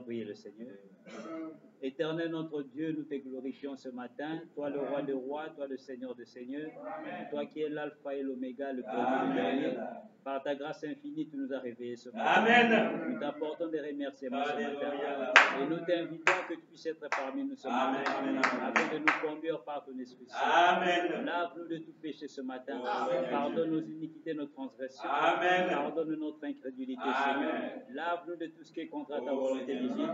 prier le Seigneur. Éternel notre Dieu, nous te glorifions ce matin. Toi le roi des rois, toi le Seigneur des seigneurs, toi qui es l'alpha et l'oméga, le premier et le dernier. Par ta grâce infinie, tu nous as réveillés ce matin. Amen. Nous t'apportons des remerciements ce matin. Alléluia. Et nous t'invitons que tu puisses être parmi nous ce matin, Amen. afin de nous conduire par ton Esprit Saint. Amen. Lave-nous de tout péché ce matin. Amen. Pardonne nos iniquités, nos transgressions. Amen. Pardonne notre incrédulité, Amen. Seigneur. Lave-nous de tout ce qui est contre ta volonté divine.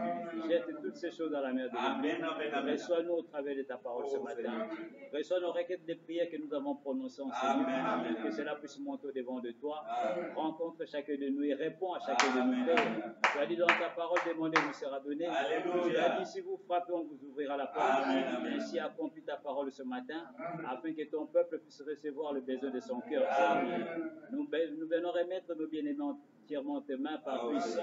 Jette toutes ces choses dans la mer de l'oubli. Amen. Amen. Amen. Reçois-nous au travers de ta parole ce matin. Reçois nos requêtes des prières que nous avons prononcées en Seigneur. Amen. Que cela puisse monter au-devant de toi. Amen. Rencontre chacun de nous et réponds à chacun de nous. Amen. Tu as dit dans ta parole, demandez, vous sera donné. Alléluia. Tu as dit, si vous frappez, on vous ouvrira la porte. Amen. Amen. Ainsi accomplis ta parole ce matin, afin que ton peuple puisse recevoir le besoin de son cœur. Amen. Nous venons remettre nos bien-aimés entièrement en tes mains par ici.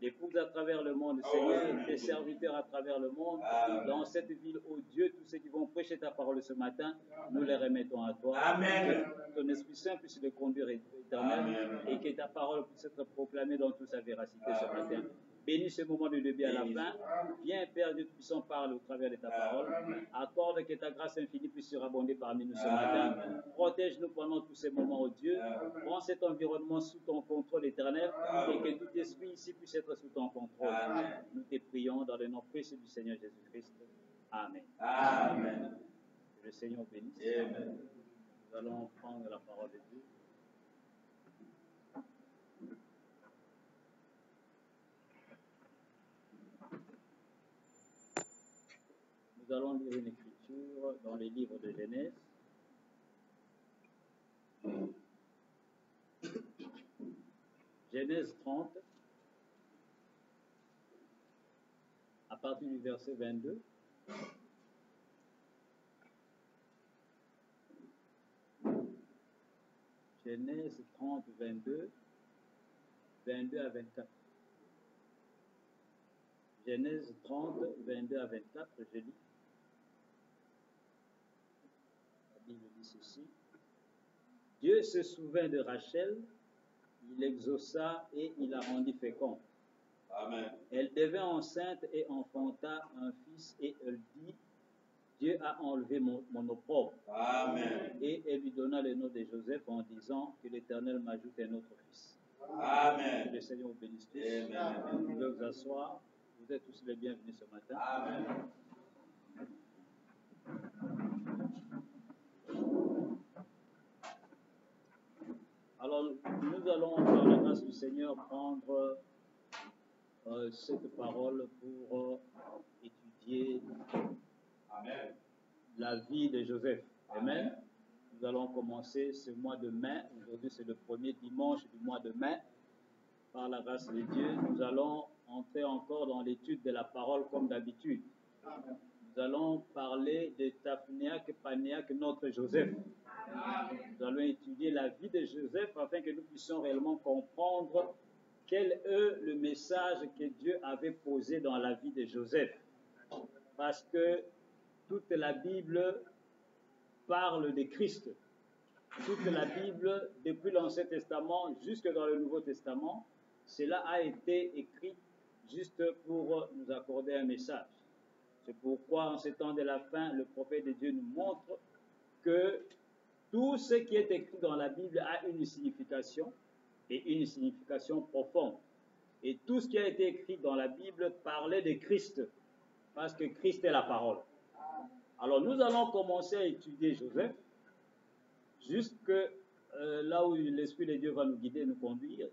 L'épouse à travers le monde, Seigneur, tes serviteurs à travers le monde, dans cette ville, oh Dieu, tous ceux qui vont prêcher ta parole ce matin, nous les remettons à toi. Amen. Que ton Esprit Saint puisse le conduire éternel Amen. et que ta parole puisse être proclamée dans toute sa véracité ce matin. Bénis ce moment de début à la fin. Viens, Père Dieu puissant, parle au travers de ta parole. Accorde que ta grâce infinie puisse surabonder parmi nous ce matin. Protège-nous pendant tous ces moments, oh Dieu. Prends cet environnement sous ton contrôle éternel et que tout esprit ici puisse être sous ton contrôle. Nous te prions dans le nom précieux du Seigneur Jésus-Christ. Amen. Amen. Que le Seigneur bénisse. Amen. Nous allons prendre la parole de Dieu. Nous allons lire une écriture dans les livres de Genèse. Genèse 30, à partir du verset 22. Genèse 30, 22, 22 à 24. Genèse 30, 22 à 24, je lis. La Bible dit ceci. Dieu se souvint de Rachel, il l'exauça et il la rendit féconde. Amen. Elle devint enceinte et enfanta un fils et elle dit, Dieu a enlevé mon opprobre. Amen. Et elle lui donna le nom de Joseph en disant que l'Éternel m'ajoute un autre fils. Amen. Que le Seigneur vous bénisse tous. Amen. Vous pouvez vous asseoir. Vous êtes tous les bienvenus ce matin. Amen. Alors, nous allons, par la grâce du Seigneur, prendre cette parole pour étudier Amen. la vie de Joseph. Amen. Nous allons commencer ce mois de mai. Aujourd'hui, c'est le premier dimanche du mois de mai. Par la grâce de Dieu, nous allons entrer encore dans l'étude de la parole comme d'habitude. Nous allons parler de Taphnéac, Panéac, notre Joseph. Nous allons étudier la vie de Joseph afin que nous puissions réellement comprendre quel est le message que Dieu avait posé dans la vie de Joseph. Parce que toute la Bible parle de Christ. Toute la Bible, depuis l'Ancien Testament jusque dans le Nouveau Testament, cela a été écrit juste pour nous accorder un message. C'est pourquoi, en ce temps de la fin, le prophète de Dieu nous montre que tout ce qui est écrit dans la Bible a une signification et une signification profonde. Et tout ce qui a été écrit dans la Bible parlait de Christ, parce que Christ est la parole. Alors nous allons commencer à étudier Joseph, jusque là où l'Esprit de Dieu va nous guider, nous conduire,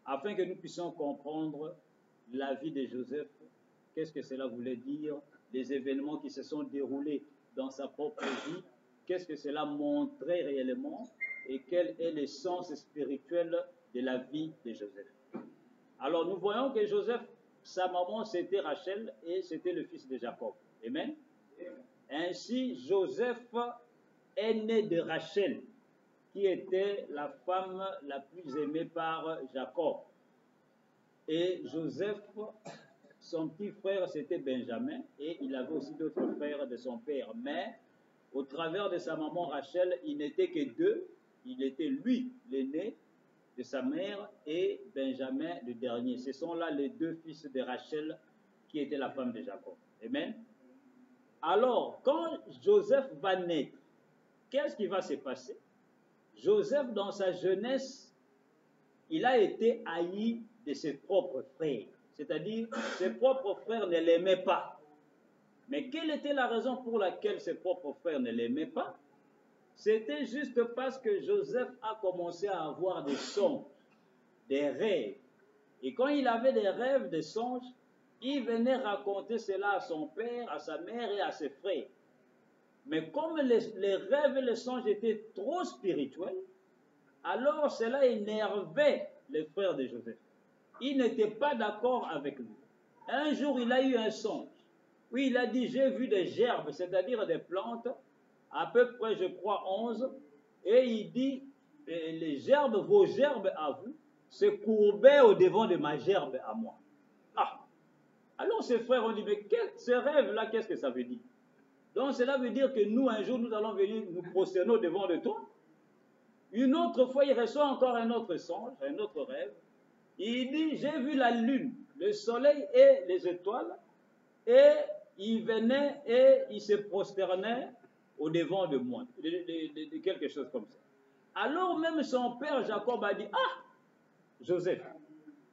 afin que nous puissions comprendre la vie de Joseph, qu'est-ce que cela voulait dire, les événements qui se sont déroulés dans sa propre vie, qu'est-ce que cela montrait réellement et quel est le sens spirituel de la vie de Joseph. Alors nous voyons que Joseph, sa maman c'était Rachel et c'était le fils de Jacob. Amen. Ainsi Joseph est né de Rachel, qui était la femme la plus aimée par Jacob. Et Joseph, son petit frère c'était Benjamin et il avait aussi d'autres frères de son père. Mais au travers de sa maman Rachel, il n'était que deux. Il était lui, l'aîné de sa mère, et Benjamin, le dernier. Ce sont là les deux fils de Rachel qui était la femme de Jacob. Amen. Alors, quand Joseph va naître, qu'est-ce qui va se passer? Joseph, dans sa jeunesse, il a été haï de ses propres frères. C'est-à-dire, ses propres frères ne l'aimaient pas. Mais quelle était la raison pour laquelle ses propres frères ne l'aimaient pas? C'était juste parce que Joseph a commencé à avoir des songes, des rêves. Et quand il avait des rêves, des songes, il venait raconter cela à son père, à sa mère et à ses frères. Mais comme les rêves et les songes étaient trop spirituels, alors cela énervait les frères de Joseph. Ils n'étaient pas d'accord avec lui. Un jour, il a eu un songe. Oui, il a dit, j'ai vu des gerbes, c'est-à-dire des plantes, à peu près, je crois, 11. Et il dit, les gerbes, vos gerbes à vous, se courbaient au devant de ma gerbe à moi. Ah! Alors ses frères ont dit, mais ce rêve-là, qu'est-ce que ça veut dire? Donc cela veut dire que nous, un jour, nous allons venir nous prosterner au devant de toi. Une autre fois, il reçoit encore un autre songe, un autre rêve. Il dit, j'ai vu la lune, le soleil et les étoiles, et il venait et il se prosternait au devant de moi, de quelque chose comme ça. Alors même son père Jacob a dit, ah, Joseph,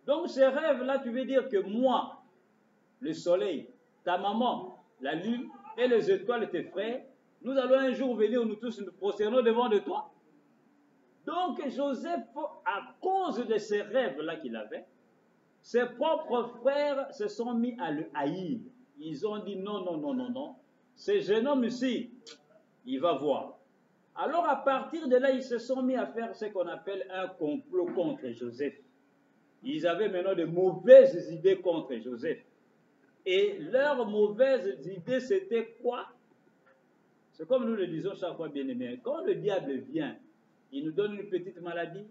donc ces rêves-là, tu veux dire que moi, le soleil, ta maman, la lune et les étoiles, tes frères, nous allons un jour venir nous tous nous prosterner devant de toi. Donc Joseph, à cause de ces rêves-là qu'il avait, ses propres frères se sont mis à le haïr. Ils ont dit non, non, non, non, non. Ce jeune homme ici, il va voir. Alors à partir de là, ils se sont mis à faire ce qu'on appelle un complot contre Joseph. Ils avaient maintenant de mauvaises idées contre Joseph. Et leurs mauvaises idées, c'était quoi? C'est comme nous le disons chaque fois, bien aimé. Quand le diable vient, il nous donne une petite maladie,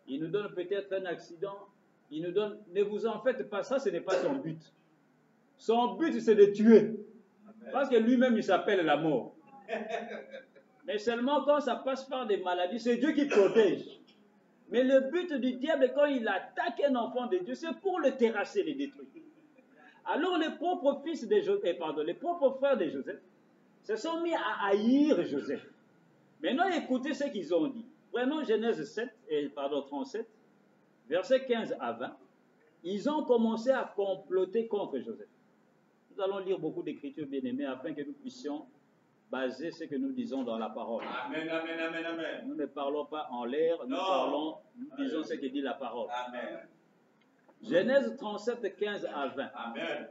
il nous donne peut-être un accident, il nous donne... Ne vous en faites pas, ça ce n'est pas son but. Son but c'est de tuer. Parce que lui-même il s'appelle la mort. Mais seulement quand ça passe par des maladies, c'est Dieu qui protège. Mais le but du diable quand il attaque un enfant de Dieu, c'est pour le terrasser, le détruire. Alors les propres fils de Joseph, les propres frères de Joseph se sont mis à haïr Joseph. Maintenant écoutez ce qu'ils ont dit. Prenons Genèse 37, versets 15 à 20. Ils ont commencé à comploter contre Joseph. Nous allons lire beaucoup d'écritures bien-aimées afin que nous puissions baser ce que nous disons dans la parole. Amen, amen, amen, amen. Nous ne parlons pas en l'air, nous disons ce que dit la parole. Amen. Genèse 37, 15 à 20. Amen.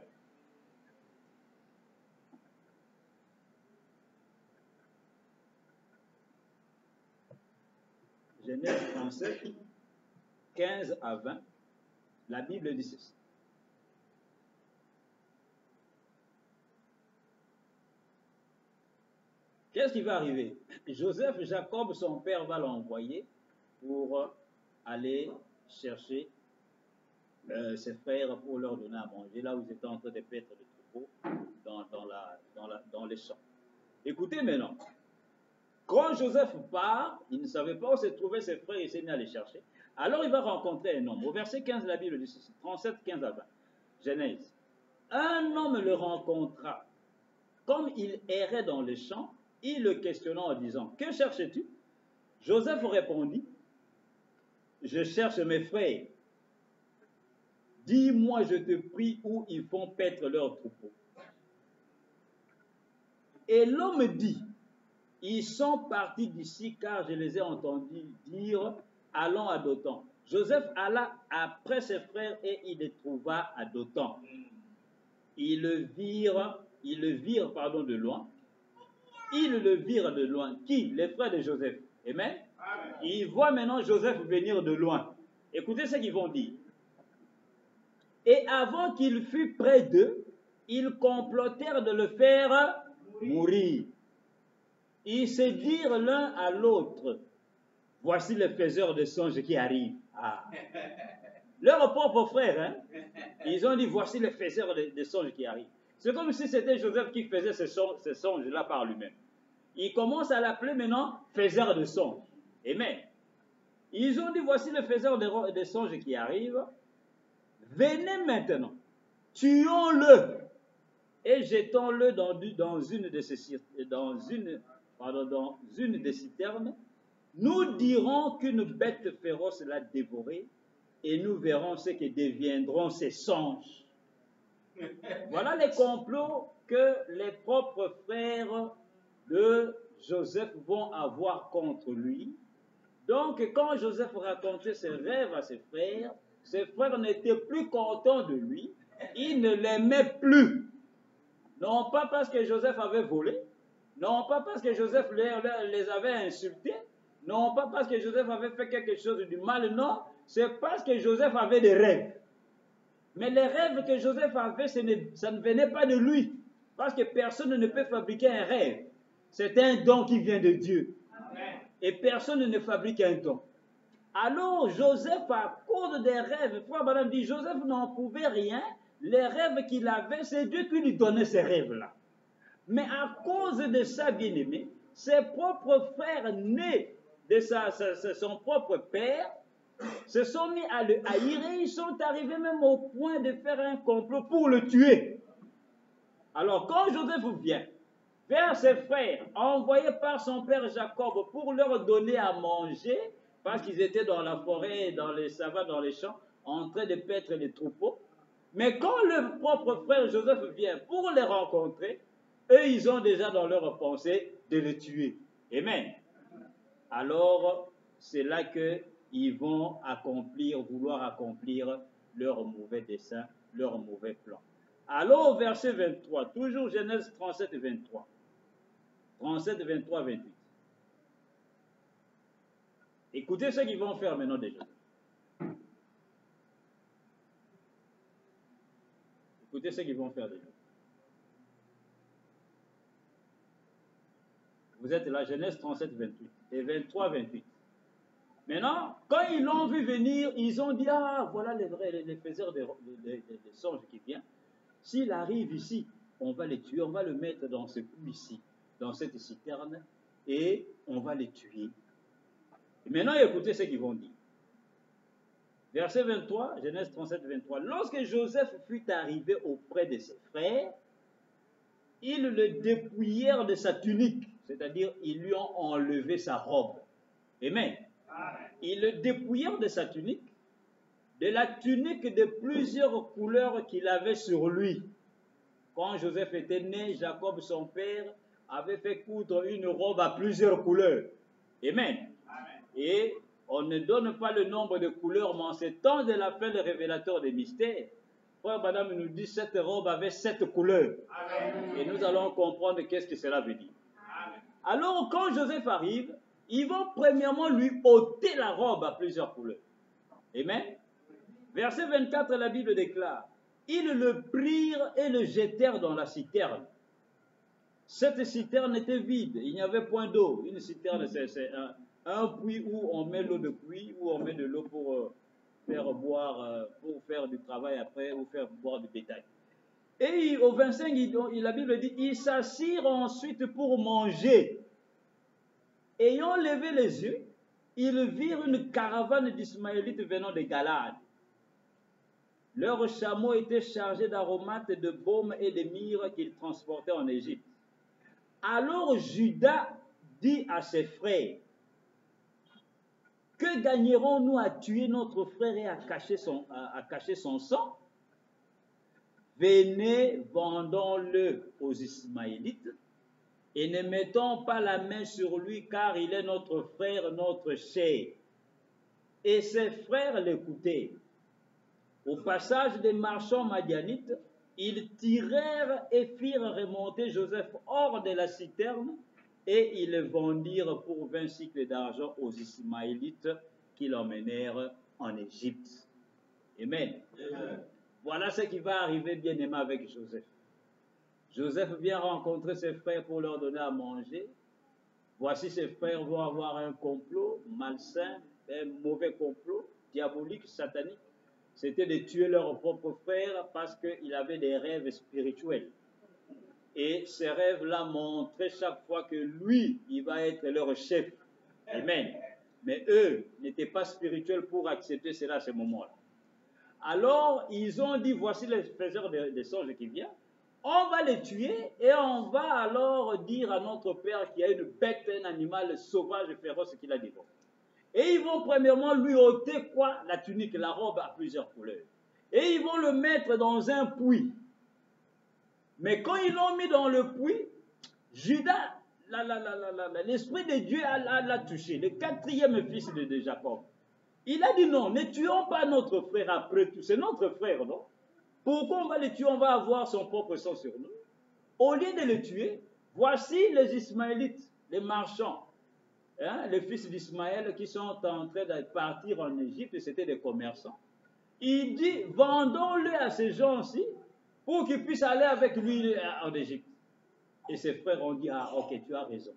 Genèse 37, 15 à 20. La Bible dit ceci. Qu'est-ce qui va arriver? Joseph, Jacob, son père, va l'envoyer pour aller chercher ses frères pour leur donner à manger, là où ils étaient en train de paître le troupeau dans les champs. Écoutez maintenant, quand Joseph part, il ne savait pas où se trouvaient ses frères, il s'est mis à les chercher. Alors il va rencontrer un homme. Au verset 15 de la Bible dit ceci, 37, 15 à 20, Genèse. Un homme le rencontra. Comme il errait dans les champs, il le questionna en disant, « Que cherches-tu » Joseph répondit, « Je cherche mes frères. Dis-moi, je te prie, où ils font paître leur troupeau. » Et l'homme dit, « Ils sont partis d'ici, car je les ai entendus dire, allons à Dothan. » Joseph alla après ses frères et il les trouva à Dothan. Ils le virent de loin. Ils le virent de loin. Qui? Les frères de Joseph. Amen. Amen. Ils voient maintenant Joseph venir de loin. Écoutez ce qu'ils vont dire. Et avant qu'il fût près d'eux, ils complotèrent de le faire mourir. Ils se dirent l'un à l'autre, voici les faiseurs de songes qui arrivent. Ah. Leurs propres frères, hein? Ils ont dit, voici les faiseurs de songes qui arrivent. C'est comme si c'était Joseph qui faisait ces songes-là par lui-même. Il commence à l'appeler maintenant faiseur de songes. Amen. Ils ont dit, voici le faiseur de songes qui arrive. Venez maintenant, tuons-le et jetons-le dans une des citernes. Nous dirons qu'une bête féroce l'a dévoré et nous verrons ce que deviendront ces songes. Voilà les complots que les propres frères de Joseph vont avoir contre lui. Donc, quand Joseph racontait ses rêves à ses frères n'étaient plus contents de lui. Ils ne l'aimaient plus. Non pas parce que Joseph avait volé, non pas parce que Joseph les avait insultés, non pas parce que Joseph avait fait quelque chose de mal, non, c'est parce que Joseph avait des rêves. Mais les rêves que Joseph avait, ça ne venait pas de lui, parce que personne ne peut fabriquer un rêve. C'est un don qui vient de Dieu. Et personne ne fabrique un don. Alors Joseph, à cause des rêves, frère Madame dit, Joseph n'en pouvait rien. Les rêves qu'il avait, c'est Dieu qui lui donnait ces rêves-là. Mais à cause de ça, bien-aimé, ses propres frères nés de son propre père se sont mis à le haïr et ils sont arrivés même au point de faire un complot pour le tuer. Alors quand Joseph vient vers ses frères, envoyés par son père Jacob pour leur donner à manger, parce qu'ils étaient dans la forêt, dans les savanes, dans les champs, en train de paître les troupeaux. Mais quand le propre frère Joseph vient pour les rencontrer, eux, ils ont déjà dans leur pensée de le tuer. Amen. Alors, c'est là qu'ils vont vouloir accomplir leur mauvais dessein, leur mauvais plan. Alors, au verset 23, toujours Genèse 37, 23. 37, 23, 28. Écoutez ce qu'ils vont faire maintenant déjà. Écoutez ce qu'ils vont faire déjà. Vous êtes là, Genèse 37, 28 et 23, 28. Maintenant, quand ils l'ont vu venir, ils ont dit, ah, voilà les faiseurs des songes qui viennent. S'il arrive ici, on va les tuer, on va le mettre dans ce puits ici, dans cette citerne, et on va les tuer. Et maintenant, écoutez ce qu'ils vont dire. Verset 23, Genèse 37, 23. Lorsque Joseph fut arrivé auprès de ses frères, ils le dépouillèrent de sa tunique, c'est-à-dire ils lui ont enlevé sa robe. Amen. Ils le dépouillèrent de sa tunique, de la tunique de plusieurs couleurs qu'il avait sur lui. Quand Joseph était né, Jacob, son père, avait fait coudre une robe à plusieurs couleurs. Amen. Et on ne donne pas le nombre de couleurs, mais en ce temps de la fin, le révélateur des mystères, frère Madame nous dit cette robe avait 7 couleurs. Amen. Et nous allons comprendre qu'est-ce que cela veut dire. Amen. Alors, quand Joseph arrive, ils vont premièrement lui ôter la robe à plusieurs couleurs. Amen. Verset 24, la Bible déclare, ils le prirent et le jetèrent dans la citerne. Cette citerne était vide, il n'y avait point d'eau. Une citerne, c'est un puits où on met l'eau de puits, où on met de l'eau pour faire boire, pour faire du travail après, ou faire boire du bétail. Et au 25, la Bible dit, ils s'assirent ensuite pour manger. Ayant levé les yeux, ils virent une caravane d'Ismaélites venant de Galade. Leurs chameaux étaient chargés d'aromates, de baumes et de myrrhe qu'ils transportaient en Égypte. Alors Judas dit à ses frères, que gagnerons-nous à tuer notre frère et à cacher son sang? Venez, vendons-le aux Ismaélites et ne mettons pas la main sur lui car il est notre frère, notre chair. Et ses frères l'écoutaient. Au passage des marchands madianites, ils tirèrent et firent remonter Joseph hors de la citerne et ils le vendirent pour 20 cycles d'argent aux Ismaélites qui l'emmenèrent en Égypte. Amen. Amen. Voilà ce qui va arriver, bien-aimé, avec Joseph. Joseph vient rencontrer ses frères pour leur donner à manger. Voici ses frères vont avoir un complot malsain, un mauvais complot, diabolique, satanique. C'était de tuer leurs propres frères parce qu'il avait des rêves spirituels. Et ces rêves-là montraient chaque fois que lui, il va être leur chef. Amen. Mais eux n'étaient pas spirituels pour accepter cela à ce moment-là. Alors, ils ont dit, voici les faiseurs des songes qui viennent. On va les tuer et on va alors dire à notre père qu'il y a une bête, un animal sauvage et féroce qui l'a dévoré. Et ils vont premièrement lui ôter quoi? La tunique, la robe à plusieurs couleurs. Et ils vont le mettre dans un puits. Mais quand ils l'ont mis dans le puits, Judas, l'Esprit de Dieu l'a touché, le quatrième fils de Jacob. Il a dit non, ne tuons pas notre frère après tout. C'est notre frère, non? Pourquoi on va le tuer? On va avoir son propre sang sur nous. Au lieu de le tuer, voici les Ismaélites, les marchands, les fils d'Ismaël qui sont en train de partir en Égypte, c'était des commerçants. Il dit, vendons-le à ces gens-ci pour qu'ils puissent aller avec lui en Égypte. Et ses frères ont dit, ah ok, tu as raison.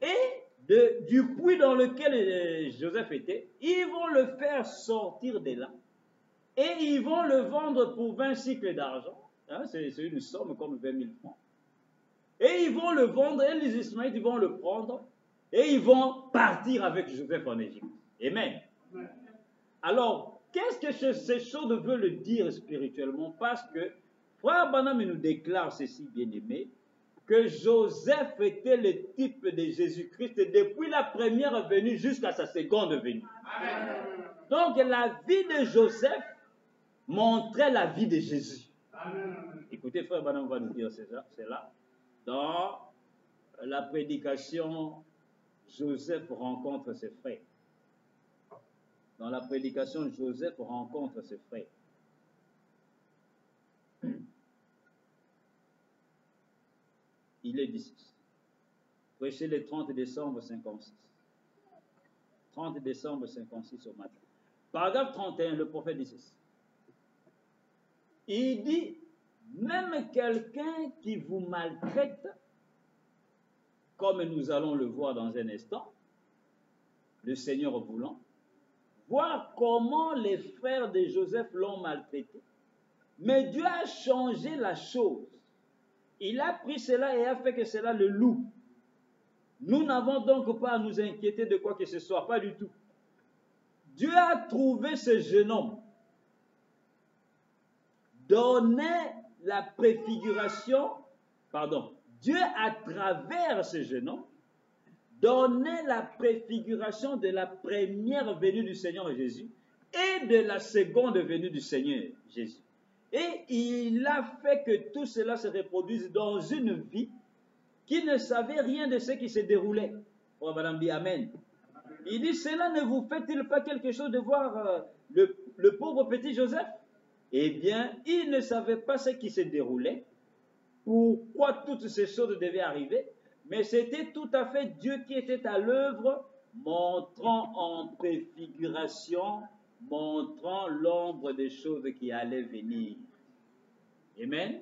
Et du puits dans lequel Joseph était, ils vont le faire sortir de là. Et ils vont le vendre pour 20 cycles d'argent. C'est une somme comme 20 000 francs. Et ils vont le vendre, et les Ismaélites ils vont le prendre, et ils vont partir avec Joseph en Égypte. Amen. Alors, qu'est-ce que ces choses veulent dire spirituellement? Parce que Frère Branham nous déclare ceci, bien-aimé, que Joseph était le type de Jésus-Christ depuis la première venue jusqu'à sa seconde venue. Amen. Donc, la vie de Joseph montrait la vie de Jésus. Amen. Écoutez, Frère Branham va nous dire cela dans la prédication Joseph rencontre ses frères. Dans la prédication Joseph rencontre ses frères. Il est 16. Prêché le 30 décembre 56. 30 décembre 56 au matin. Paragraphe 31, le prophète dit ceci. Il dit, même quelqu'un qui vous maltraite, comme nous allons le voir dans un instant, le Seigneur voulant, voir comment les frères de Joseph l'ont maltraité. Mais Dieu a changé la chose. Il a pris cela et a fait que cela le loue. Nous n'avons donc pas à nous inquiéter de quoi que ce soit, pas du tout. Dieu a trouvé ce jeune homme, donnait la préfiguration, Dieu à travers ce jeune homme, donnait la préfiguration de la première venue du Seigneur Jésus et de la seconde venue du Seigneur Jésus. Et il a fait que tout cela se reproduise dans une vie qui ne savait rien de ce qui se déroulait. Oh, madame dit Amen. Il dit, cela ne vous fait-il pas quelque chose de voir le pauvre petit Joseph? Eh bien, il ne savait pas ce qui se déroulait, pourquoi toutes ces choses devaient arriver, mais c'était tout à fait Dieu qui était à l'œuvre, montrant en préfiguration, montrant l'ombre des choses qui allaient venir. Amen.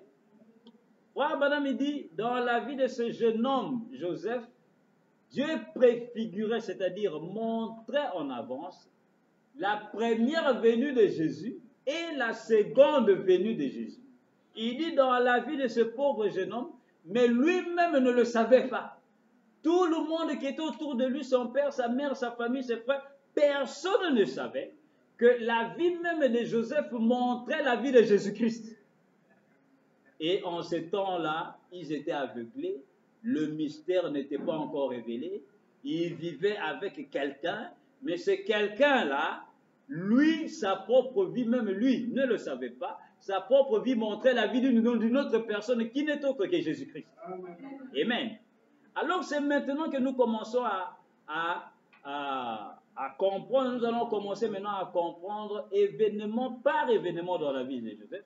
Frère Branham, il dit, dans la vie de ce jeune homme, Joseph, Dieu préfigurait, c'est-à-dire montrait en avance la première venue de Jésus et la seconde venue de Jésus. Il dit dans la vie de ce pauvre jeune homme, mais lui-même ne le savait pas. Tout le monde qui était autour de lui, son père, sa mère, sa famille, ses frères, personne ne savait que la vie même de Joseph montrait la vie de Jésus-Christ. Et en ce temps-là, ils étaient aveuglés, le mystère n'était pas encore révélé, ils vivaient avec quelqu'un, mais ce quelqu'un-là, lui, sa propre vie, même lui, ne le savait pas, sa propre vie montrait la vie d'une autre personne qui n'est autre que Jésus-Christ. Amen. Alors c'est maintenant que nous commençons à comprendre, nous allons commencer maintenant à comprendre événement par événement dans la vie de Joseph.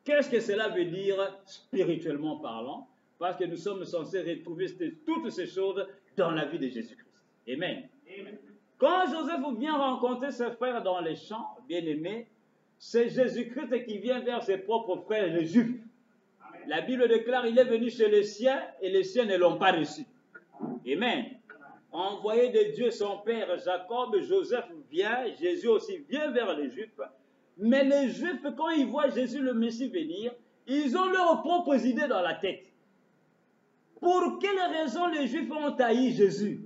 Qu'est-ce que cela veut dire spirituellement parlant? Parce que nous sommes censés retrouver toutes ces choses dans la vie de Jésus-Christ. Amen. Amen. Quand Joseph vient rencontrer ses frères dans les champs, bien-aimés, c'est Jésus-Christ qui vient vers ses propres frères, les Juifs. Amen. La Bible déclare, il est venu chez les siens et les siens ne l'ont pas reçu. Amen. Envoyé de Dieu son père Jacob, Joseph vient, Jésus aussi vient vers les Juifs. Mais les Juifs, quand ils voient Jésus le Messie venir, ils ont leurs propres idées dans la tête. Pour quelle raison les Juifs ont haï Jésus?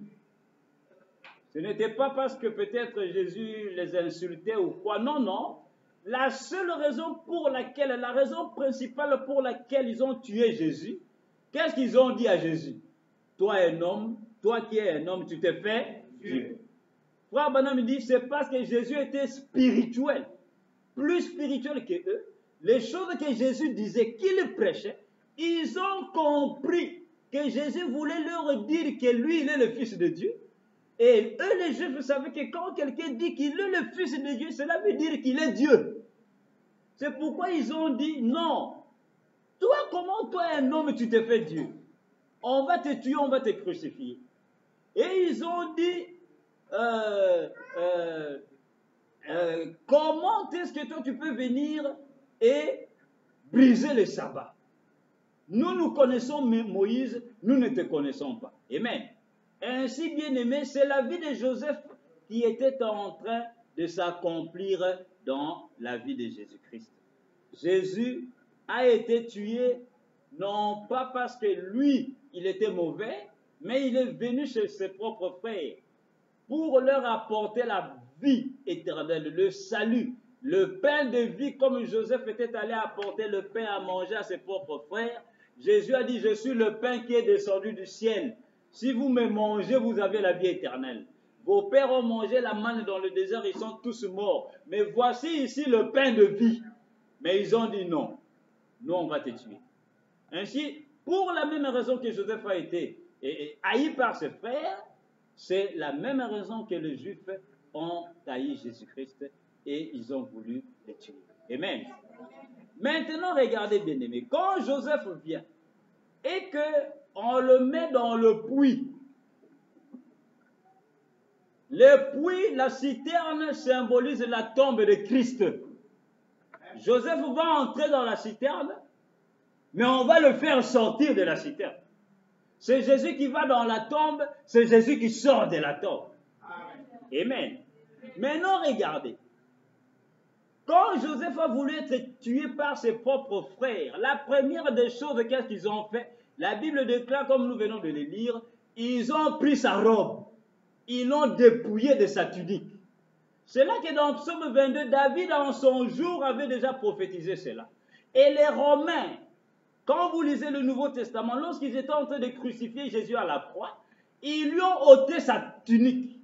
Ce n'était pas parce que peut-être Jésus les insultait ou quoi. Non, non. la seule raison pour laquelle, la raison principale pour laquelle ils ont tué Jésus, qu'est-ce qu'ils ont dit à Jésus? Toi un homme, toi qui es un homme, tu t'es fait Dieu. Frère Branham dit, c'est parce que Jésus était spirituel, plus spirituel que eux. Les choses que Jésus disait, qu'il prêchait, ils ont compris que Jésus voulait leur dire que lui, il est le Fils de Dieu. Et eux, les Juifs, savaient que quand quelqu'un dit qu'il est le Fils de Dieu, cela veut dire qu'il est Dieu. C'est pourquoi ils ont dit, non, toi, comment toi, un homme, tu t'es fait Dieu? On va te tuer, on va te crucifier. Et ils ont dit, comment est-ce que toi, tu peux venir et briser le sabbat? Nous connaissons Moïse, nous ne te connaissons pas. Amen. Ainsi, bien aimé, c'est la vie de Joseph qui était en train de s'accomplir dans la vie de Jésus-Christ. Jésus a été tué non pas parce que lui, il était mauvais, mais il est venu chez ses propres frères pour leur apporter la vie éternelle, le salut, le pain de vie, comme Joseph était allé apporter le pain à manger à ses propres frères. Jésus a dit, je suis le pain qui est descendu du ciel. Si vous me mangez, vous avez la vie éternelle. Vos pères ont mangé la manne dans le désert, ils sont tous morts. Mais voici ici le pain de vie. Mais ils ont dit non, nous on va te tuer. Ainsi, pour la même raison que Joseph a été haï par ses frères, c'est la même raison que les Juifs ont haï Jésus-Christ et ils ont voulu le tuer. Amen. Maintenant, regardez bien aimé, quand Joseph vient et qu'on le met dans le puits, le puits, la citerne symbolise la tombe de Christ. Joseph va entrer dans la citerne, mais on va le faire sortir de la citerne. C'est Jésus qui va dans la tombe, c'est Jésus qui sort de la tombe. Amen. Maintenant, regardez. Quand Joseph a voulu être tué par ses propres frères, la première des choses, qu'est-ce qu'ils ont fait? La Bible déclare, comme nous venons de le lire, ils ont pris sa robe, ils l'ont dépouillé de sa tunique. C'est là que dans Psaume 22, David en son jour avait déjà prophétisé cela. Et les Romains, quand vous lisez le Nouveau Testament, lorsqu'ils étaient en train de crucifier Jésus à la croix, ils lui ont ôté sa tunique.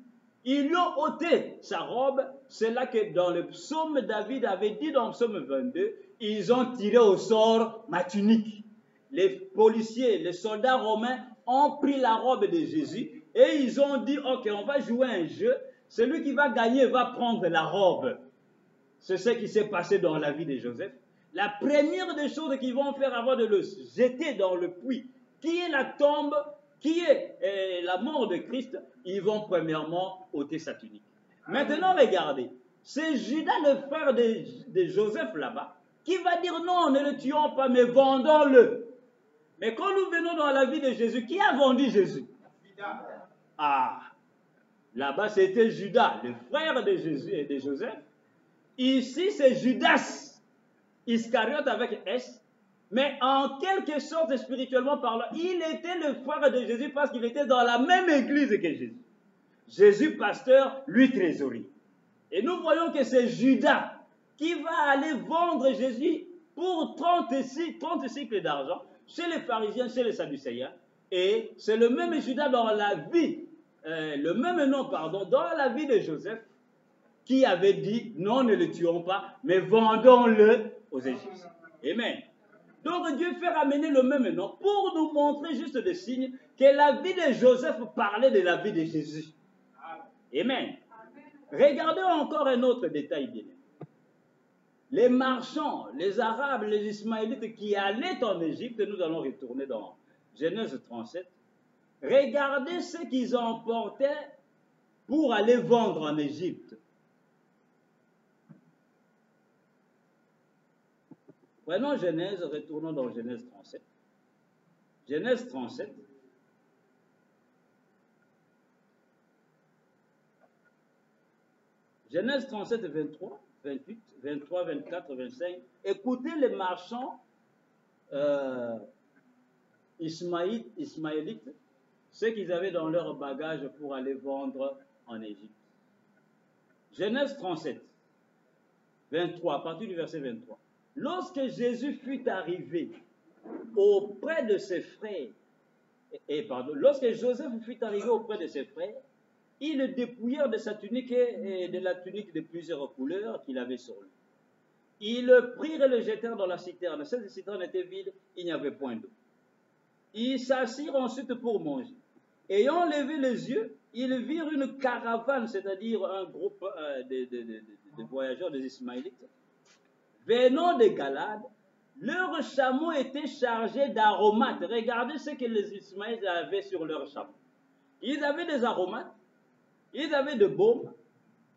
Ils lui ont ôté sa robe. C'est là que dans le psaume, David avait dit dans le psaume 22, ils ont tiré au sort ma tunique. Les policiers, les soldats romains ont pris la robe de Jésus et ils ont dit, ok, on va jouer un jeu. Celui qui va gagner va prendre la robe. C'est ce qui s'est passé dans la vie de Joseph. La première des choses qu'ils vont faire avant de le jeter dans le puits, qui est la tombe, qui est la mort de Christ, ils vont premièrement ôter sa tunique. Maintenant, regardez, c'est Judas, le frère de Joseph là-bas, qui va dire non, ne le tuons pas, mais vendons-le. Mais quand nous venons dans la vie de Jésus, qui a vendu Jésus? Ah, là-bas c'était Judas, le frère de Jésus et de Joseph. Ici c'est Judas Iscariote avec S, mais en quelque sorte, spirituellement parlant, il était le frère de Jésus parce qu'il était dans la même église que Jésus. Jésus, pasteur, lui, trésorier. Et nous voyons que c'est Judas qui va aller vendre Jésus pour 30 cycles d'argent chez les pharisiens, chez les sadducéens. Et c'est le même Judas dans la vie, le même nom, pardon, dans la vie de Joseph, qui avait dit, non, ne le tuons pas, mais vendons-le aux Égyptiens. Amen. Donc Dieu fait ramener le même nom pour nous montrer juste des signes que la vie de Joseph parlait de la vie de Jésus. Amen. Regardez encore un autre détail bien. Les marchands, les Arabes, les Ismaélites qui allaient en Égypte, nous allons retourner dans Genèse 37. Regardez ce qu'ils emportaient pour aller vendre en Égypte. Prenons Genèse, retournons dans Genèse 37. Genèse 37. Genèse 37, 23, 28, 23, 24, 25. Écoutez les marchands ismaélites, ce qu'ils avaient dans leur bagage pour aller vendre en Égypte. Genèse 37. 23, à partir du verset 23. Lorsque Jésus fut arrivé auprès de ses frères, lorsque Joseph fut arrivé auprès de ses frères, ils le dépouillèrent de sa tunique et de la tunique de plusieurs couleurs qu'il avait sur lui. Ils le prirent et le jetèrent dans la citerne. Cette citerne était vide, il n'y avait point d'eau. Ils s'assirent ensuite pour manger. Ayant levé les yeux, ils virent une caravane, c'est-à-dire un groupe de voyageurs, des Ismaélites, venant de Galade. Leurs chameaux étaient chargés d'aromates. Regardez ce que les Ismaélites avaient sur leurs chameaux. Ils avaient des aromates, ils avaient de baumes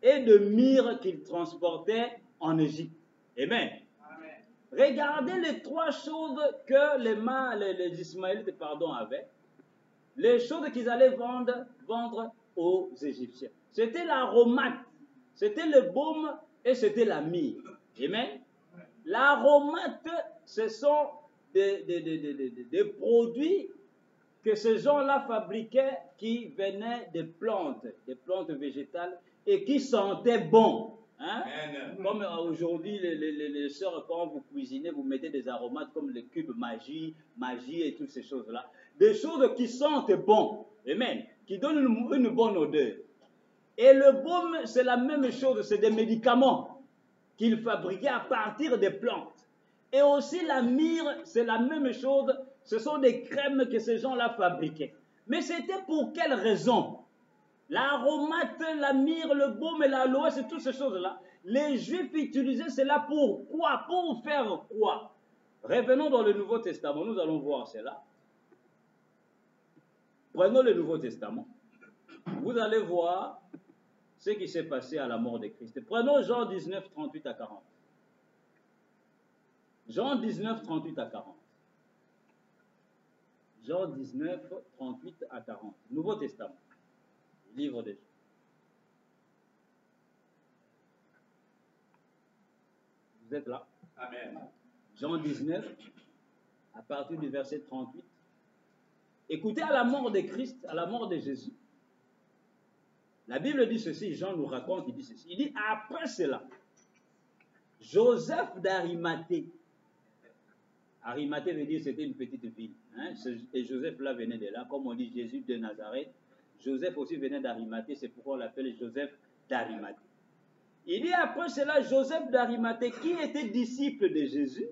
et de myrrhe qu'ils transportaient en Égypte. Amen. Amen. Regardez les trois choses que les Ismaélites avaient. Les choses qu'ils allaient vendre aux Égyptiens. C'était l'aromate, c'était le baume et c'était la myrrhe. Amen. L'aromate, ce sont des produits que ces gens-là fabriquaient qui venaient des plantes végétales et qui sentaient bon. Hein? Comme aujourd'hui, les sœurs, quand vous cuisinez, vous mettez des aromates comme les cubes magie et toutes ces choses-là. Des choses qui sentent bon. Amen. Qui donnent une bonne odeur. Et le baume, c'est la même chose, c'est des médicaments qu'ils fabriquaient à partir des plantes. Et aussi la myrrhe, c'est la même chose, ce sont des crèmes que ces gens-là fabriquaient. Mais c'était pour quelle raison? L'aromate, la myrrhe, le baume et l'aloès, et toutes ces choses-là, les Juifs utilisaient cela pour quoi? Pour faire quoi? Revenons dans le Nouveau Testament, nous allons voir cela. Prenons le Nouveau Testament. Vous allez voir ce qui s'est passé à la mort de Christ. Prenons Jean 19, 38 à 40. Jean 19, 38 à 40. Jean 19, 38 à 40. Nouveau Testament. Livre de Jean. Vous êtes là? Amen. Jean 19, à partir du verset 38. Écoutez, à la mort de Christ, à la mort de Jésus, la Bible dit ceci, Jean nous raconte, il dit ceci. Il dit, après cela, Joseph d'Arimathée. Arimathée veut dire c'était une petite ville. Hein? Et Joseph là venait de là, comme on dit Jésus de Nazareth. Joseph aussi venait d'Arimathée, c'est pourquoi on l'appelle Joseph d'Arimathée. Il dit après cela, Joseph d'Arimathée, qui était disciple de Jésus,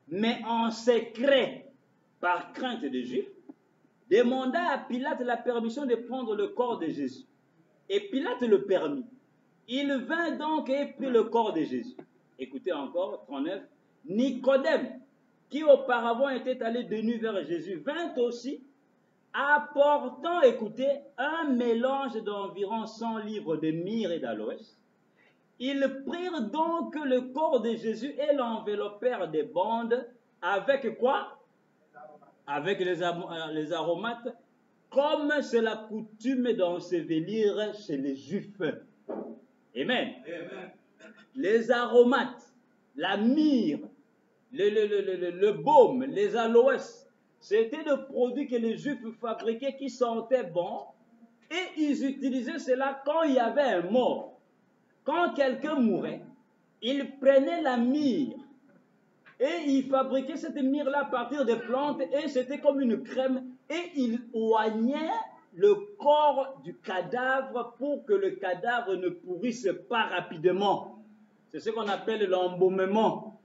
mais en secret, par crainte des Juifs, demanda à Pilate la permission de prendre le corps de Jésus. Et Pilate le permit. Il vint donc et prit le corps de Jésus. Écoutez encore, 39. Nicodème, qui auparavant était allé de nuit vers Jésus, vint aussi, apportant, écoutez, un mélange d'environ 100 livres de myrrhe et d'aloès. Ils prirent donc le corps de Jésus et l'enveloppèrent des bandes avec quoi? Avec les aromates, comme c'est la coutume d'ensevelir chez les Juifs. Amen. Amen. Les aromates, la myrrhe, le baume, les aloès, c'était des produits que les Juifs fabriquaient qui sentaient bon, et ils utilisaient cela quand il y avait un mort. Quand quelqu'un mourait, ils prenaient la myrrhe et ils fabriquaient cette myrrhe-là à partir des plantes et c'était comme une crème et ils oignaient le corps du cadavre pour que le cadavre ne pourrisse pas rapidement. C'est ce qu'on appelle l'embaumement.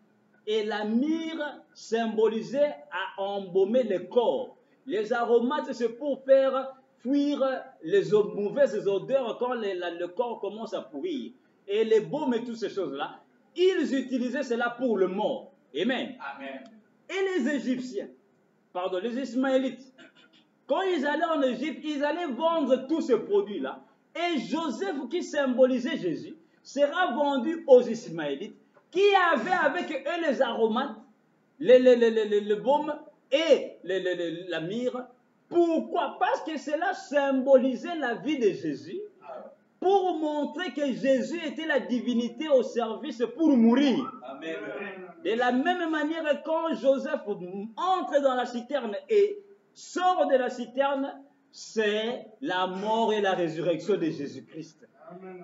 Et la myrrhe symbolisait à embaumer le corps. Les aromates, c'est pour faire fuir les mauvaises odeurs quand le corps commence à pourrir. Et les baumes et toutes ces choses-là, ils utilisaient cela pour le mort. Amen. Amen. Et les Égyptiens, les Ismaélites, quand ils allaient en Égypte, ils allaient vendre tous ces produits-là. Et Joseph, qui symbolisait Jésus, sera vendu aux Ismaélites, qui avaient avec eux les aromates, le baume et la myrrhe. Pourquoi? Parce que cela symbolisait la vie de Jésus, pour montrer que Jésus était la divinité au service pour mourir. Amen. De la même manière, quand Joseph entre dans la citerne et sort de la citerne, c'est la mort et la résurrection de Jésus-Christ.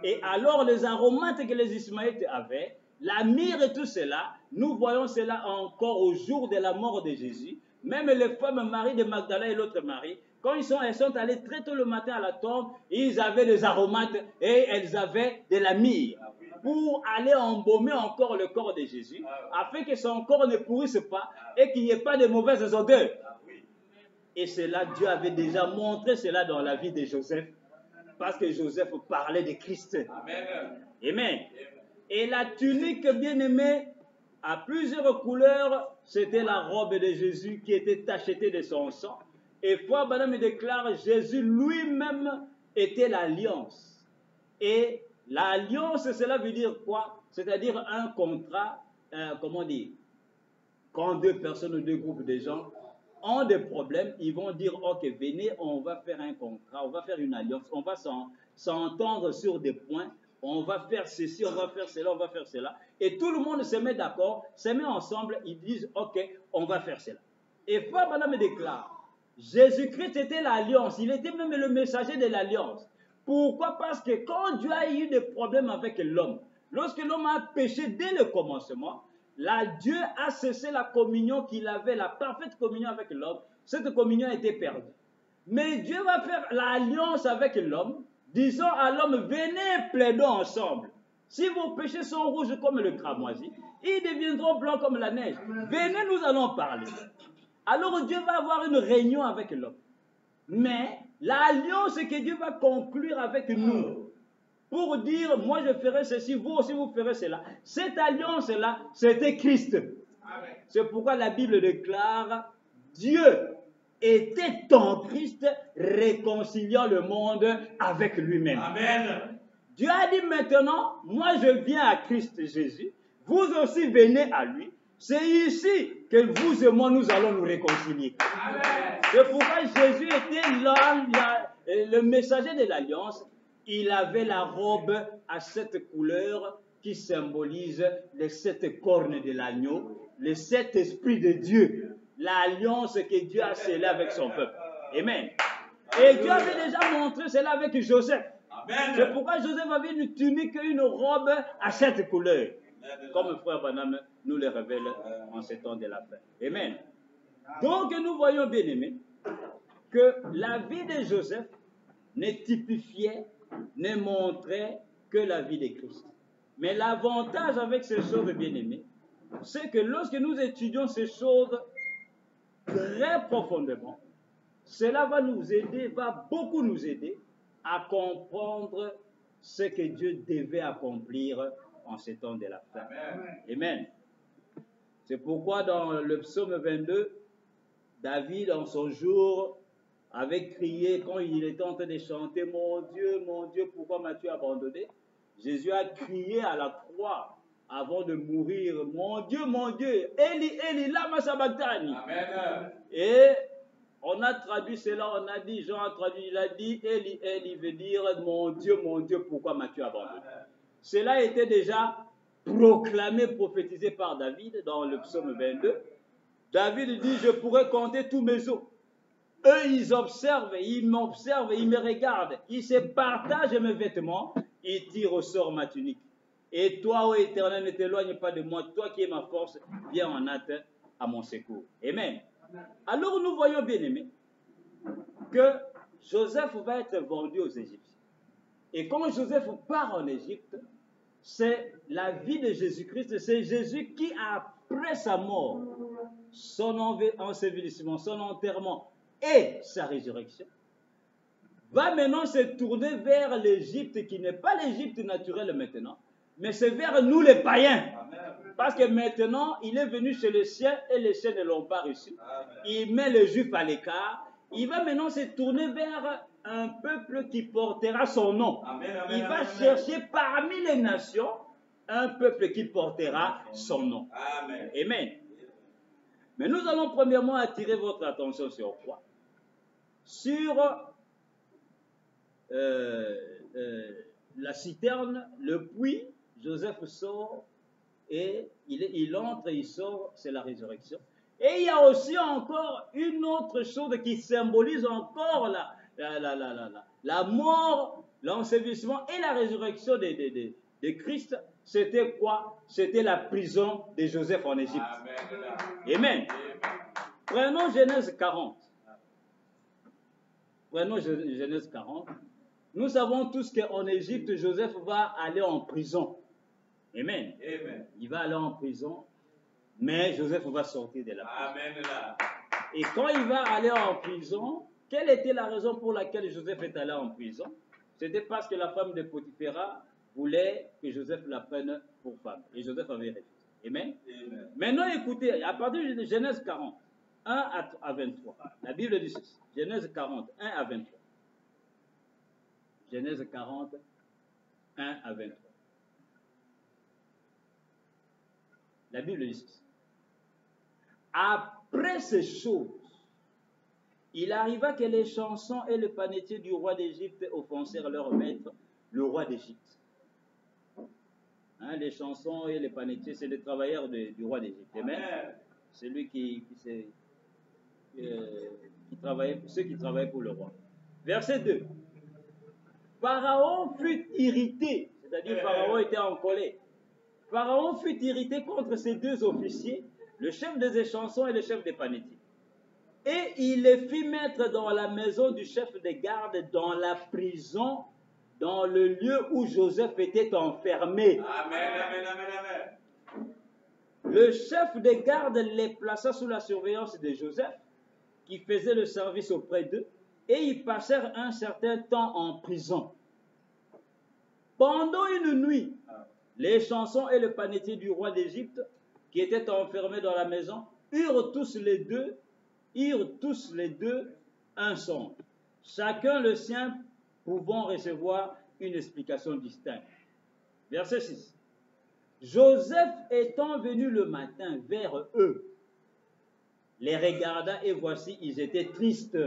Et alors les aromates que les Ismaélites avaient, la myrrhe et tout cela, nous voyons cela encore au jour de la mort de Jésus. Même les femmes Marie de Magdala et l'autre Marie, quand elles sont allées très tôt le matin à la tombe, ils avaient des aromates et elles avaient de la myrrhe pour aller embaumer encore le corps de Jésus, afin que son corps ne pourrisse pas et qu'il n'y ait pas de mauvaises odeurs. Et cela, Dieu avait déjà montré cela dans la vie de Joseph, parce que Joseph parlait de Christ. Amen. Et la tunique bien-aimée, à plusieurs couleurs, c'était la robe de Jésus qui était tachetée de son sang. Et Frère Branham déclare, Jésus lui-même était l'alliance. Et l'alliance, cela veut dire quoi? C'est-à-dire un contrat, comment dire? Quand deux personnes ou deux groupes de gens ont des problèmes, ils vont dire, ok, venez, on va faire un contrat, on va faire une alliance, on va s'entendre sur des points, on va faire ceci, on va faire cela, on va faire cela. Et tout le monde se met d'accord, se met ensemble, ils disent, ok, on va faire cela. Et Frère Branham déclare, Jésus-Christ était l'alliance, il était même le messager de l'alliance. Pourquoi? Parce que quand Dieu a eu des problèmes avec l'homme, lorsque l'homme a péché dès le commencement, là, Dieu a cessé la communion qu'il avait, la parfaite communion avec l'homme. Cette communion a été perdue. Mais Dieu va faire l'alliance avec l'homme, disant à l'homme, venez, plaidons ensemble. Si vos péchés sont rouges comme le cramoisi, ils deviendront blancs comme la neige. Venez, nous allons parler. Alors Dieu va avoir une réunion avec l'homme. Mais l'alliance que Dieu va conclure avec nous, pour dire, moi je ferai ceci, vous aussi vous ferez cela. Cette alliance-là, c'était Christ. C'est pourquoi la Bible déclare, Dieu était en Christ, réconciliant le monde avec lui-même. Amen. Dieu a dit maintenant, moi je viens à Christ Jésus, vous aussi venez à lui. C'est ici que vous et moi nous allons nous réconcilier. C'est pourquoi Jésus était le messager de l'alliance. Il avait la robe à 7 couleurs qui symbolise les 7 cornes de l'agneau, les 7 esprits de Dieu, l'alliance que Dieu a scellée avec son peuple. Amen. Et Dieu avait déjà montré cela avec Joseph. C'est pourquoi Joseph avait une tunique, une robe à 7 couleurs, comme Frère Branham nous le révèle en ces temps de la fin. Amen. Donc nous voyons bien aimés que la vie de Joseph ne typifiait, ne montrait que la vie de Christ. Mais l'avantage avec ces choses bien aimées, c'est que lorsque nous étudions ces choses très profondément, cela va nous aider, va beaucoup nous aider à comprendre ce que Dieu devait accomplir en ces temps de la fin. Amen. C'est pourquoi dans le psaume 22, David, en son jour, avait crié quand il était en train de chanter « Mon Dieu, pourquoi m'as-tu abandonné ?» Jésus a crié à la croix avant de mourir « Mon Dieu, Eli, Eli, lama sabachthani » Et on a traduit cela, on a dit, Jean a traduit, il a dit « Eli, Eli » veut dire « Mon Dieu, pourquoi m'as-tu abandonné ?» Cela était déjà proclamé, prophétisé par David dans le psaume 22. David dit « Je pourrais compter tous mes os. » Eux, ils observent, ils m'observent, ils me regardent. Ils se partagent mes vêtements, ils tirent au sort ma tunique. Et toi, ô Éternel, ne t'éloigne pas de moi. Toi qui es ma force, viens en hâte à mon secours. Amen. Alors nous voyons bien aimés que Joseph va être vendu aux Égyptiens. Et quand Joseph part en Égypte, c'est la vie de Jésus-Christ. C'est Jésus qui, après sa mort, son ensevelissement, son enterrement, et sa résurrection, va maintenant se tourner vers l'Égypte qui n'est pas l'Égypte naturelle maintenant, mais c'est vers nous les païens. Parce que maintenant, il est venu chez les siens et les siens ne l'ont pas reçu. Il met les Juifs à l'écart. Il va maintenant se tourner vers un peuple qui portera son nom. Il va chercher parmi les nations un peuple qui portera son nom. Amen. Mais nous allons premièrement attirer votre attention sur quoi? Sur la citerne, le puits. Joseph sort et il entre et il sort, c'est la résurrection. Et il y a aussi encore une autre chose qui symbolise encore la mort, l'ensevelissement et la résurrection de Christ. c'était quoi? C'était la prison de Joseph en Égypte. Amen. Prenons Genèse 40. Prenons Genèse 40. Nous savons tous qu'en Égypte, Joseph va aller en prison. Amen. Amen. Il va aller en prison, mais Joseph va sortir de la prison. Amen. Et quand il va aller en prison, quelle était la raison pour laquelle Joseph est allé en prison? C'était parce que la femme de Potiphera voulait que Joseph la prenne pour femme. Et Joseph avait refusé. Amen. Amen. Maintenant, écoutez, à partir de Genèse 40, 1 à 23, la Bible dit ceci. Genèse 40, 1 à 23. Genèse 40, 1 à 23. La Bible dit ceci. Après ces choses, il arriva que les chansons et le panetier du roi d'Égypte offensèrent leur maître, le roi d'Égypte. Hein, les chansons et les panetiers, c'est les travailleurs du roi d'Égypte. Amen. C'est lui qui travaillait, ceux qui travaillaient pour le roi. Verset 2. Pharaon fut irrité, c'est-à-dire Pharaon était en colère. Pharaon fut irrité contre ces deux officiers, le chef des échansons et le chef des panetiers. Et il les fit mettre dans la maison du chef des gardes, dans la prison, dans le lieu où Joseph était enfermé. Amen, amen, amen, amen. Le chef des gardes les plaça sous la surveillance de Joseph, qui faisait le service auprès d'eux, et ils passèrent un certain temps en prison. Pendant une nuit, les chansons et le panetier du roi d'Égypte, qui étaient enfermés dans la maison, eurent tous les deux un songe, chacun le sien pouvant recevoir une explication distincte. Verset 6. Joseph étant venu le matin vers eux, les regarda et voici, ils étaient tristes.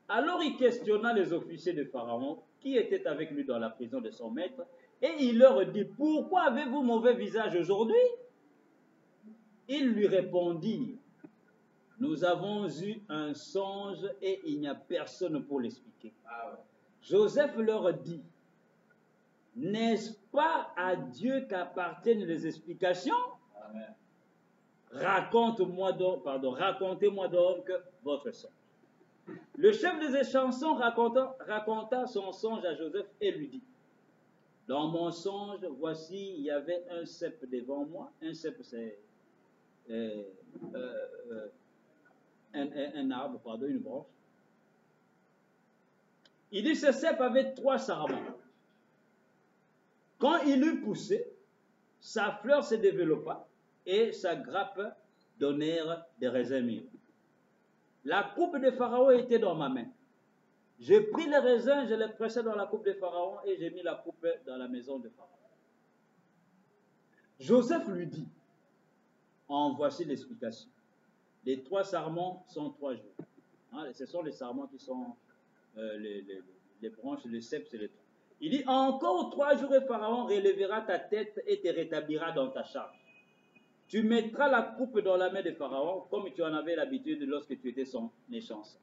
Alors il questionna les officiers de Pharaon qui étaient avec lui dans la prison de son maître, et il leur dit, pourquoi avez-vous mauvais visage aujourd'hui? Ils lui répondirent, nous avons eu un songe et il n'y a personne pour l'expliquer. Joseph leur dit, n'est-ce pas à Dieu qu'appartiennent les explications? Amen. Racontez-moi donc votre songe. Le chef des échansons raconta son songe à Joseph et lui dit, dans mon songe, voici, il y avait un cep devant moi. Un cep, c'est un arbre, pardon, une branche. Il dit, ce cep avait 3 sarments. Quand il eut poussé, sa fleur se développa et sa grappe donnèrent des raisins mûrs. La coupe de Pharaon était dans ma main. Je pris les raisins, je les pressai dans la coupe de Pharaon et j'ai mis la coupe dans la maison de Pharaon. Joseph lui dit, en voici l'explication. Les 3 sarments sont 3 jours. Hein, ce sont les sarments qui sont les branches, les cep, c'est les 3. Il dit, encore 3 jours et Pharaon relèvera ta tête et te rétablira dans ta charge. Tu mettras la coupe dans la main de Pharaon, comme tu en avais l'habitude lorsque tu étais son échanson.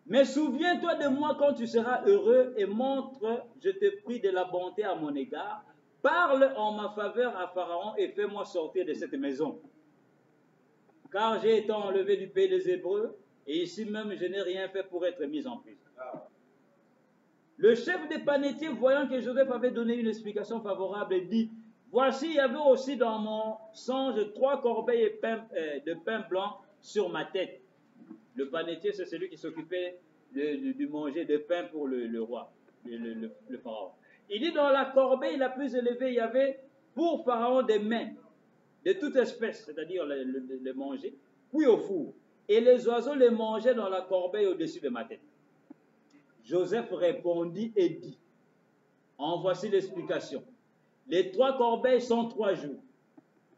Mais souviens-toi de moi quand tu seras heureux et montre, je te prie, de la bonté à mon égard. Parle en ma faveur à Pharaon et fais-moi sortir de cette maison. Car j'ai été enlevé du pays des Hébreux et ici même je n'ai rien fait pour être mis en prison. Le chef des panetiers, voyant que Joseph avait donné une explication favorable, dit, voici, il y avait aussi dans mon songe 3 corbeilles de pain blanc sur ma tête. Le panetier, c'est celui qui s'occupait du manger de pain pour le roi, le pharaon. Il dit, dans la corbeille la plus élevée, il y avait pour Pharaon des mets de toute espèce, c'est-à-dire le manger, cuits au four. Et les oiseaux les mangeaient dans la corbeille au-dessus de ma tête. Joseph répondit et dit, en voici l'explication. Les 3 corbeilles sont 3 jours.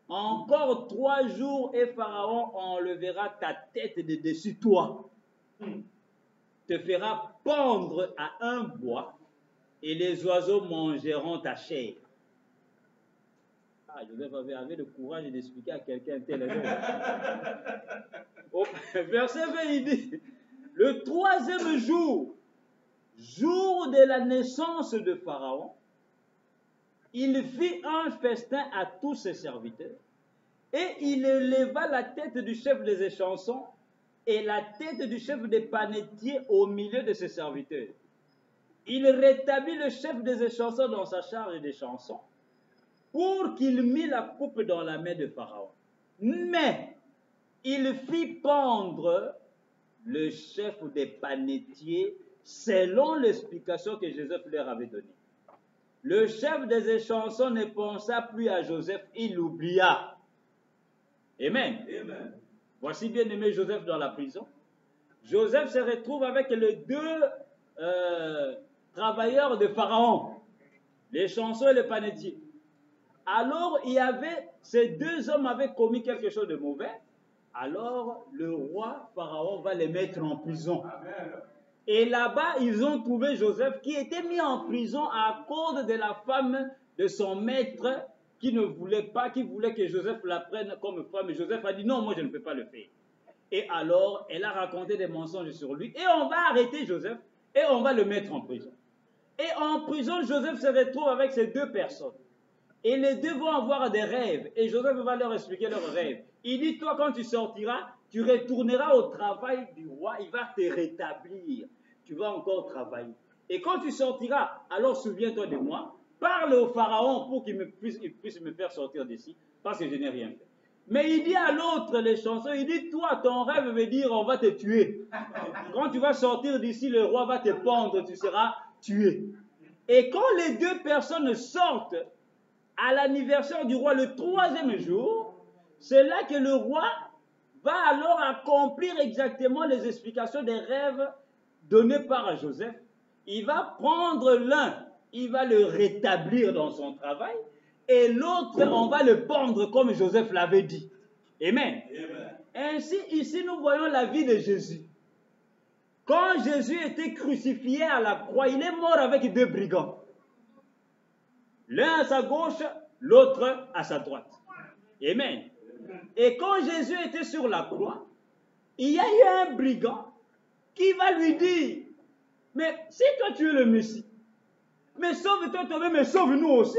Encore 3 jours et Pharaon enlèvera ta tête de dessus toi. Te fera pendre à un bois et les oiseaux mangeront ta chair. Ah, Joseph avait le courage d'expliquer à quelqu'un tel et tel. Au verset 20, il dit, le 3e jour, jour de la naissance de Pharaon, il fit un festin à tous ses serviteurs, et il éleva la tête du chef des échansons et la tête du chef des panetiers au milieu de ses serviteurs. Il rétablit le chef des échansons dans sa charge des chansons, pour qu'il mît la coupe dans la main de Pharaon. Mais il fit pendre le chef des panetiers selon l'explication que Joseph leur avait donnée. Le chef des échansons ne pensa plus à Joseph, il l'oublia. Amen. Amen. Voici bien aimé Joseph dans la prison. Joseph se retrouve avec les deux travailleurs de Pharaon, les chansons et les panetiers. Alors, ces deux hommes avaient commis quelque chose de mauvais. Alors, le roi Pharaon va les mettre en prison. Amen. Et là-bas, ils ont trouvé Joseph qui était mis en prison à cause de la femme de son maître qui ne voulait pas, qui voulait que Joseph la prenne comme femme. Et Joseph a dit non, moi je ne peux pas le faire. Et alors, elle a raconté des mensonges sur lui. Et on va arrêter Joseph et on va le mettre en prison. Et en prison, Joseph se retrouve avec ces deux personnes. Et les deux vont avoir des rêves. Et Joseph va leur expliquer leurs rêves. Il dit, toi, quand tu sortiras, tu retourneras au travail du roi. Il va te rétablir. Tu vas encore travailler. Et quand tu sortiras, alors souviens-toi de moi. Parle au pharaon pour qu'il puisse me faire sortir d'ici. Parce que je n'ai rien fait. Mais il dit à l'autre, les chansons, il dit, toi, ton rêve veut dire, on va te tuer. Quand tu vas sortir d'ici, le roi va te pendre, tu seras tué. Et quand les deux personnes sortent, à l'anniversaire du roi, le 3e jour, c'est là que le roi va alors accomplir exactement les explications des rêves donnés par Joseph. Il va prendre l'un, il va le rétablir dans son travail, et l'autre, on va le pendre comme Joseph l'avait dit. Amen. Amen. Ainsi, ici, nous voyons la vie de Jésus. Quand Jésus était crucifié à la croix, il est mort avec deux brigands. L'un à sa gauche, l'autre à sa droite. Amen. Et quand Jésus était sur la croix, il y a eu un brigand qui va lui dire, mais si toi tu es le Messie, mais sauve-toi toi-même et sauve-nous aussi.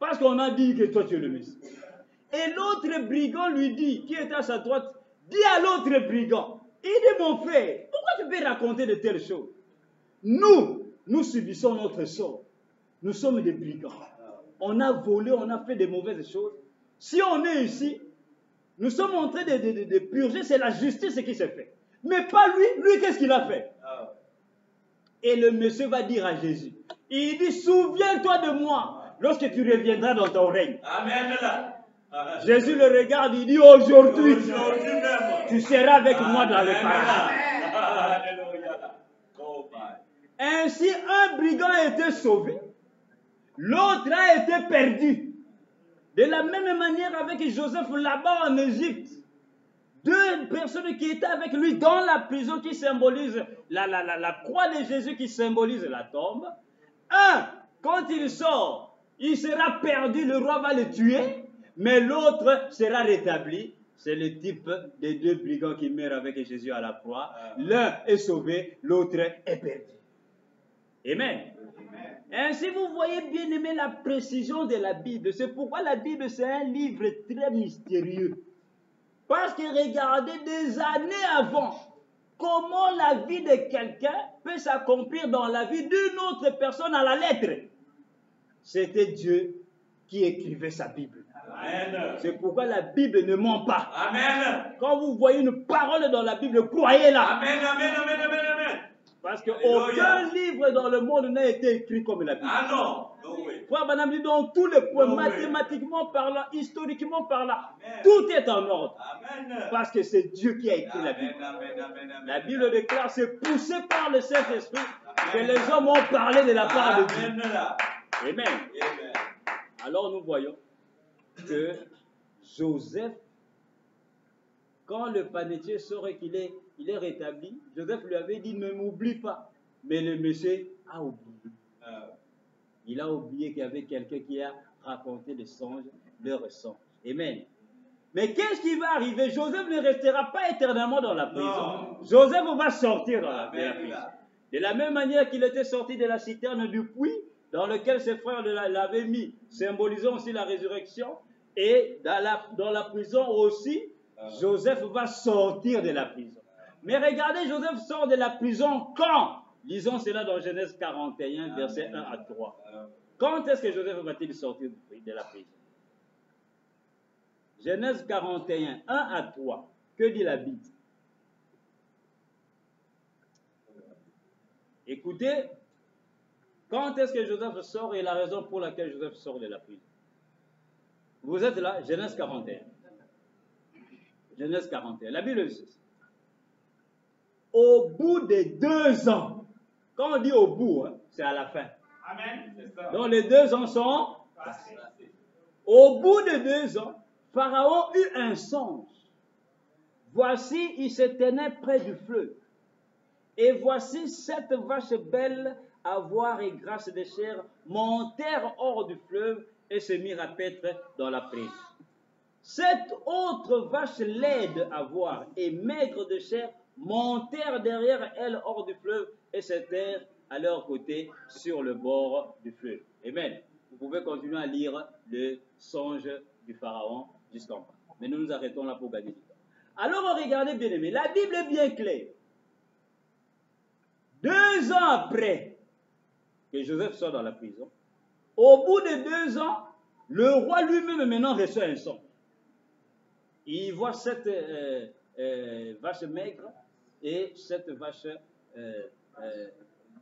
Parce qu'on a dit que toi tu es le Messie. Et l'autre brigand lui dit, qui était à sa droite, dit à l'autre brigand, il dit, mon frère, pourquoi tu peux raconter de telles choses? Nous subissons notre sort. Nous sommes des brigands. On a volé, on a fait des mauvaises choses. Si on est ici, nous sommes en train de purger, c'est la justice qui s'est fait. Mais pas lui. Lui, qu'est-ce qu'il a fait? Et le monsieur va dire à Jésus, il dit, souviens-toi de moi lorsque tu reviendras dans ton règne. Amen. Jésus le regarde, il dit, aujourd'hui, tu seras avec moi dans le paradis. Alléluia. Oh, Ainsi, un brigand a été sauvé, l'autre a été perdu. De la même manière avec Joseph là-bas en Égypte, deux personnes qui étaient avec lui dans la prison qui symbolise la croix de Jésus qui symbolise la tombe. Un, quand il sort, il sera perdu, le roi va le tuer, mais l'autre sera rétabli. C'est le type des deux brigands qui meurent avec Jésus à la croix. L'un est sauvé, l'autre est perdu. Amen. Ainsi, vous voyez bien aimé la précision de la Bible. C'est pourquoi la Bible, c'est un livre très mystérieux. Parce que regardez des années avant, comment la vie de quelqu'un peut s'accomplir dans la vie d'une autre personne à la lettre. C'était Dieu qui écrivait sa Bible. Amen. C'est pourquoi la Bible ne ment pas. Amen. Quand vous voyez une parole dans la Bible, croyez-la. Amen. Amen. Amen. Amen. Amen. Parce qu'aucun livre dans le monde n'a été écrit comme la Bible. Ah non. No way. Frère Banam dit dans tous les points, No way. mathématiquement parlant, historiquement parlant, Amen. tout est en ordre. Amen. Parce que c'est Dieu qui a écrit la Bible. Amen. Amen. Amen. La Bible déclare, c'est poussé par le Saint-Esprit que les hommes ont parlé de la part de Dieu. Amen. Amen. Amen. Alors nous voyons que Joseph, quand le panetier saurait qu'il est rétabli, Joseph lui avait dit, ne m'oublie pas. Mais le monsieur a oublié. Il a oublié qu'il y avait quelqu'un qui a raconté les songes, leurs songes. Amen. Mais qu'est-ce qui va arriver? Joseph ne restera pas éternellement dans la prison. Non. Joseph va sortir dans la Amen. prison. De la même manière qu'il était sorti de la citerne du puits, dans lequel ses frères l'avaient mis, symbolisant aussi la résurrection. Et dans la prison aussi, Joseph va sortir de la prison. Mais regardez, Joseph sort de la prison quand? Lisons cela dans Genèse 41, versets 1 à 3. Quand est-ce que Joseph va-t-il sortir de la prison? Genèse 41, 1 à 3. Que dit la Bible? Écoutez, quand est-ce que Joseph sort et la raison pour laquelle Joseph sort de la prison? Vous êtes là, Genèse 41. Genèse 41. La Bible dit ceci. Au bout de 2 ans, quand on dit au bout, hein, c'est à la fin. Amen. Donc les 2 ans sont passés. Au bout de 2 ans, Pharaon eut un songe. Voici, il se tenait près du fleuve. Et voici 7 vaches belles à voir et grasses de chair montèrent hors du fleuve et se mirent à paître dans la prise. 7 autres vaches laides à voir et maigres de chair montèrent derrière elles hors du fleuve et se tinrent à leur côté sur le bord du fleuve. Amen. Vous pouvez continuer à lire le songe du Pharaon jusqu'en bas. Mais nous nous arrêtons là pour gagner du temps. Alors regardez bien aimé, la Bible est bien claire. 2 ans après que Joseph soit dans la prison, au bout de 2 ans, le roi lui-même maintenant reçoit un songe. Il voit 7 vaches maigres et 7 vaches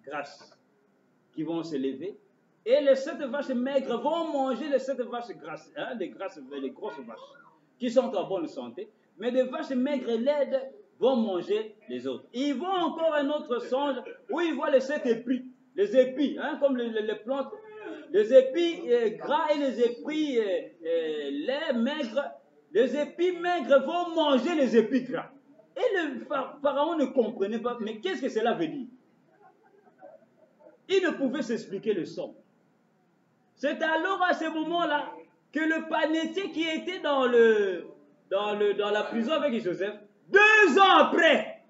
grasses qui vont se lever. Et les 7 vaches maigres vont manger les 7 vaches grasses, hein, les grosses vaches, qui sont en bonne santé. Mais les vaches maigres et laides vont manger les autres. Ils voient encore un autre songe où ils voient les 7 épis. Les épis, hein, comme les plantes. Les épis gras et les épis laids, maigres. Les épis maigres vont manger les épis gras. Et le pharaon ne comprenait pas. Mais qu'est-ce que cela veut dire? Il ne pouvait s'expliquer le son. C'est alors à ce moment-là que le panetier qui était dans la prison avec Joseph, 2 ans après,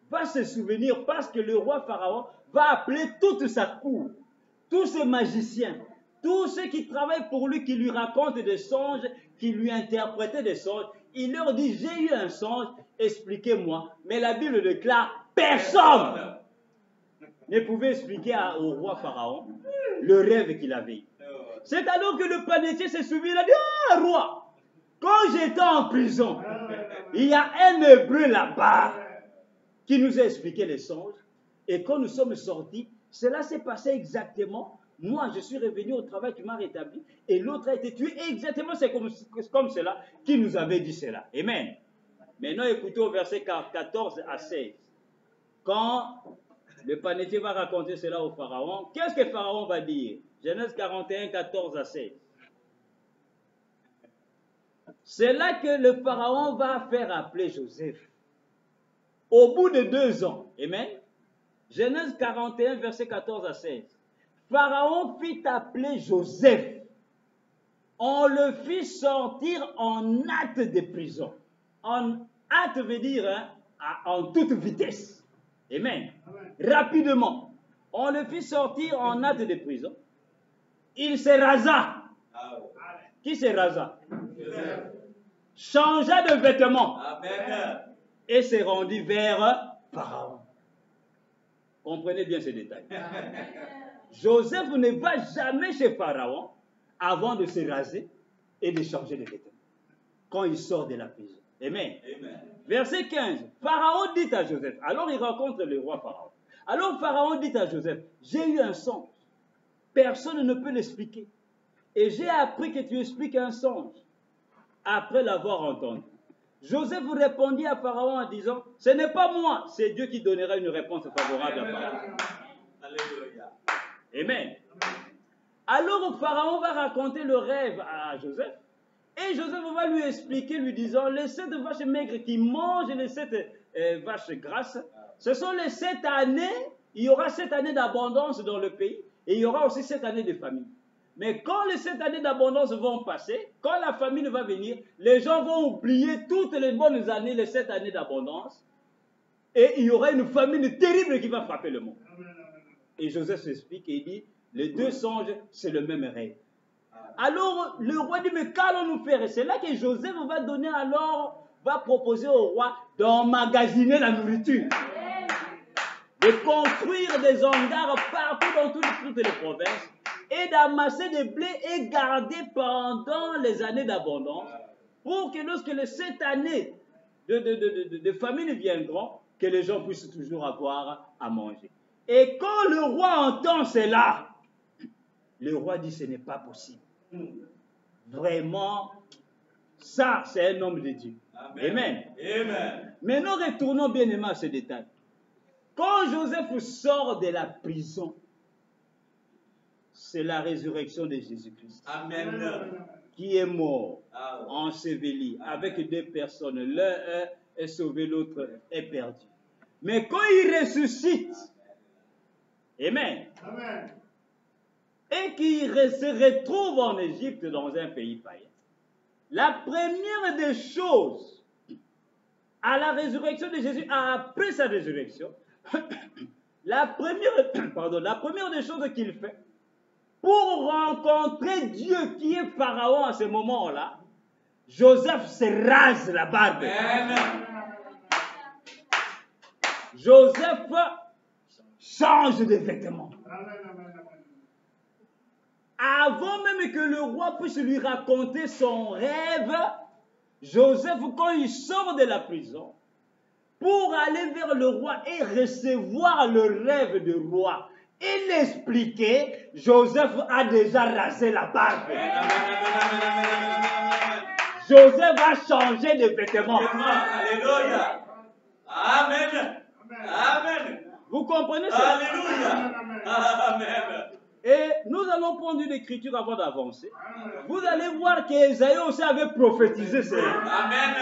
va se souvenir parce que le roi Pharaon va appeler toute sa cour, tous ses magiciens, tous ceux qui travaillent pour lui, qui lui racontent des songes, qui lui interprètent des songes. Il leur dit, j'ai eu un songe, expliquez-moi. Mais la Bible déclare, personne ne pouvait expliquer au roi Pharaon le rêve qu'il avait eu. C'est alors que le panetier se souvient, il a dit, ah roi, quand j'étais en prison, il y a un hébreu là-bas qui nous a expliqué les songes. Et quand nous sommes sortis, cela s'est passé exactement. Moi, je suis revenu au travail, tu m'as rétabli. Et l'autre a été tué. Exactement, c'est comme cela qui nous avait dit cela. Amen. Maintenant, écoutez au verset 14 à 16. Quand le panetier va raconter cela au Pharaon, qu'est-ce que Pharaon va dire? Genèse 41, 14 à 16. C'est là que le Pharaon va faire appeler Joseph. Au bout de 2 ans. Amen. Genèse 41, verset 14 à 16. Pharaon fit appeler Joseph. On le fit sortir en hâte de prison. En hâte veut dire en toute vitesse. Amen. Rapidement. On le fit sortir en hâte de prison. Il se rasa. Qui se rasa? Changea de vêtements. Amen. Et se rendit vers Pharaon. Comprenez bien ces détails. Joseph ne va jamais chez Pharaon avant de se raser et de changer de vêtements. Quand il sort de la prison. Amen. Amen. Verset 15. Pharaon dit à Joseph. Alors il rencontre le roi Pharaon. Alors Pharaon dit à Joseph, j'ai eu un songe. Personne ne peut l'expliquer. Et j'ai appris que tu expliques un songe. Après l'avoir entendu. Joseph répondit à Pharaon en disant, ce n'est pas moi, c'est Dieu qui donnera une réponse favorable à Pharaon. Alléluia. Amen. Alors Pharaon va raconter le rêve à Joseph. Et Joseph va lui expliquer, lui disant, les 7 vaches maigres qui mangent les 7 vaches grasses, ce sont les 7 années, il y aura 7 années d'abondance dans le pays, et il y aura aussi 7 années de famine. Mais quand les 7 années d'abondance vont passer, quand la famine va venir, les gens vont oublier toutes les bonnes années, les 7 années d'abondance, et il y aura une famine terrible qui va frapper le monde. Et Joseph s'explique et il dit, Les deux songes, c'est le même rêve. Alors, le roi dit, mais qu'allons-nous faire? Et c'est là que Joseph va proposer au roi d'emmagasiner la nourriture, de construire des hangars partout dans toutes les provinces et d'amasser des blés et garder pendant les années d'abondance pour que lorsque cette année de famine viendront, que les gens puissent toujours avoir à manger. Et quand le roi entend cela, le roi dit, ce n'est pas possible. Vraiment, ça, c'est un homme de Dieu. Amen. Amen. Maintenant, retournons bien aimé à ce détail. Quand Joseph sort de la prison, c'est la résurrection de Jésus-Christ. Amen. Qui est mort, enseveli, avec deux personnes. L'un est sauvé, l'autre est perdu. Mais quand il ressuscite, amen, Amen. et qu'il se retrouve en Égypte dans un pays païen, la première des choses à la résurrection de Jésus, après sa résurrection, la première des choses qu'il fait, pour rencontrer Dieu qui est Pharaon à ce moment-là, Joseph se rase la barbe. Amen. Joseph change de vêtements. Avant même que le roi puisse lui raconter son rêve, Joseph, quand il sort de la prison, pour aller vers le roi et recevoir le rêve du roi et l'expliquer, Joseph a déjà rasé la barbe. Joseph a changé de vêtements. Alléluia. Amen. Amen. Vous comprenez ça? Alléluia. Amen. Et nous allons prendre une écriture avant d'avancer. Vous allez voir qu'Ésaïe aussi avait prophétisé cela. Amen.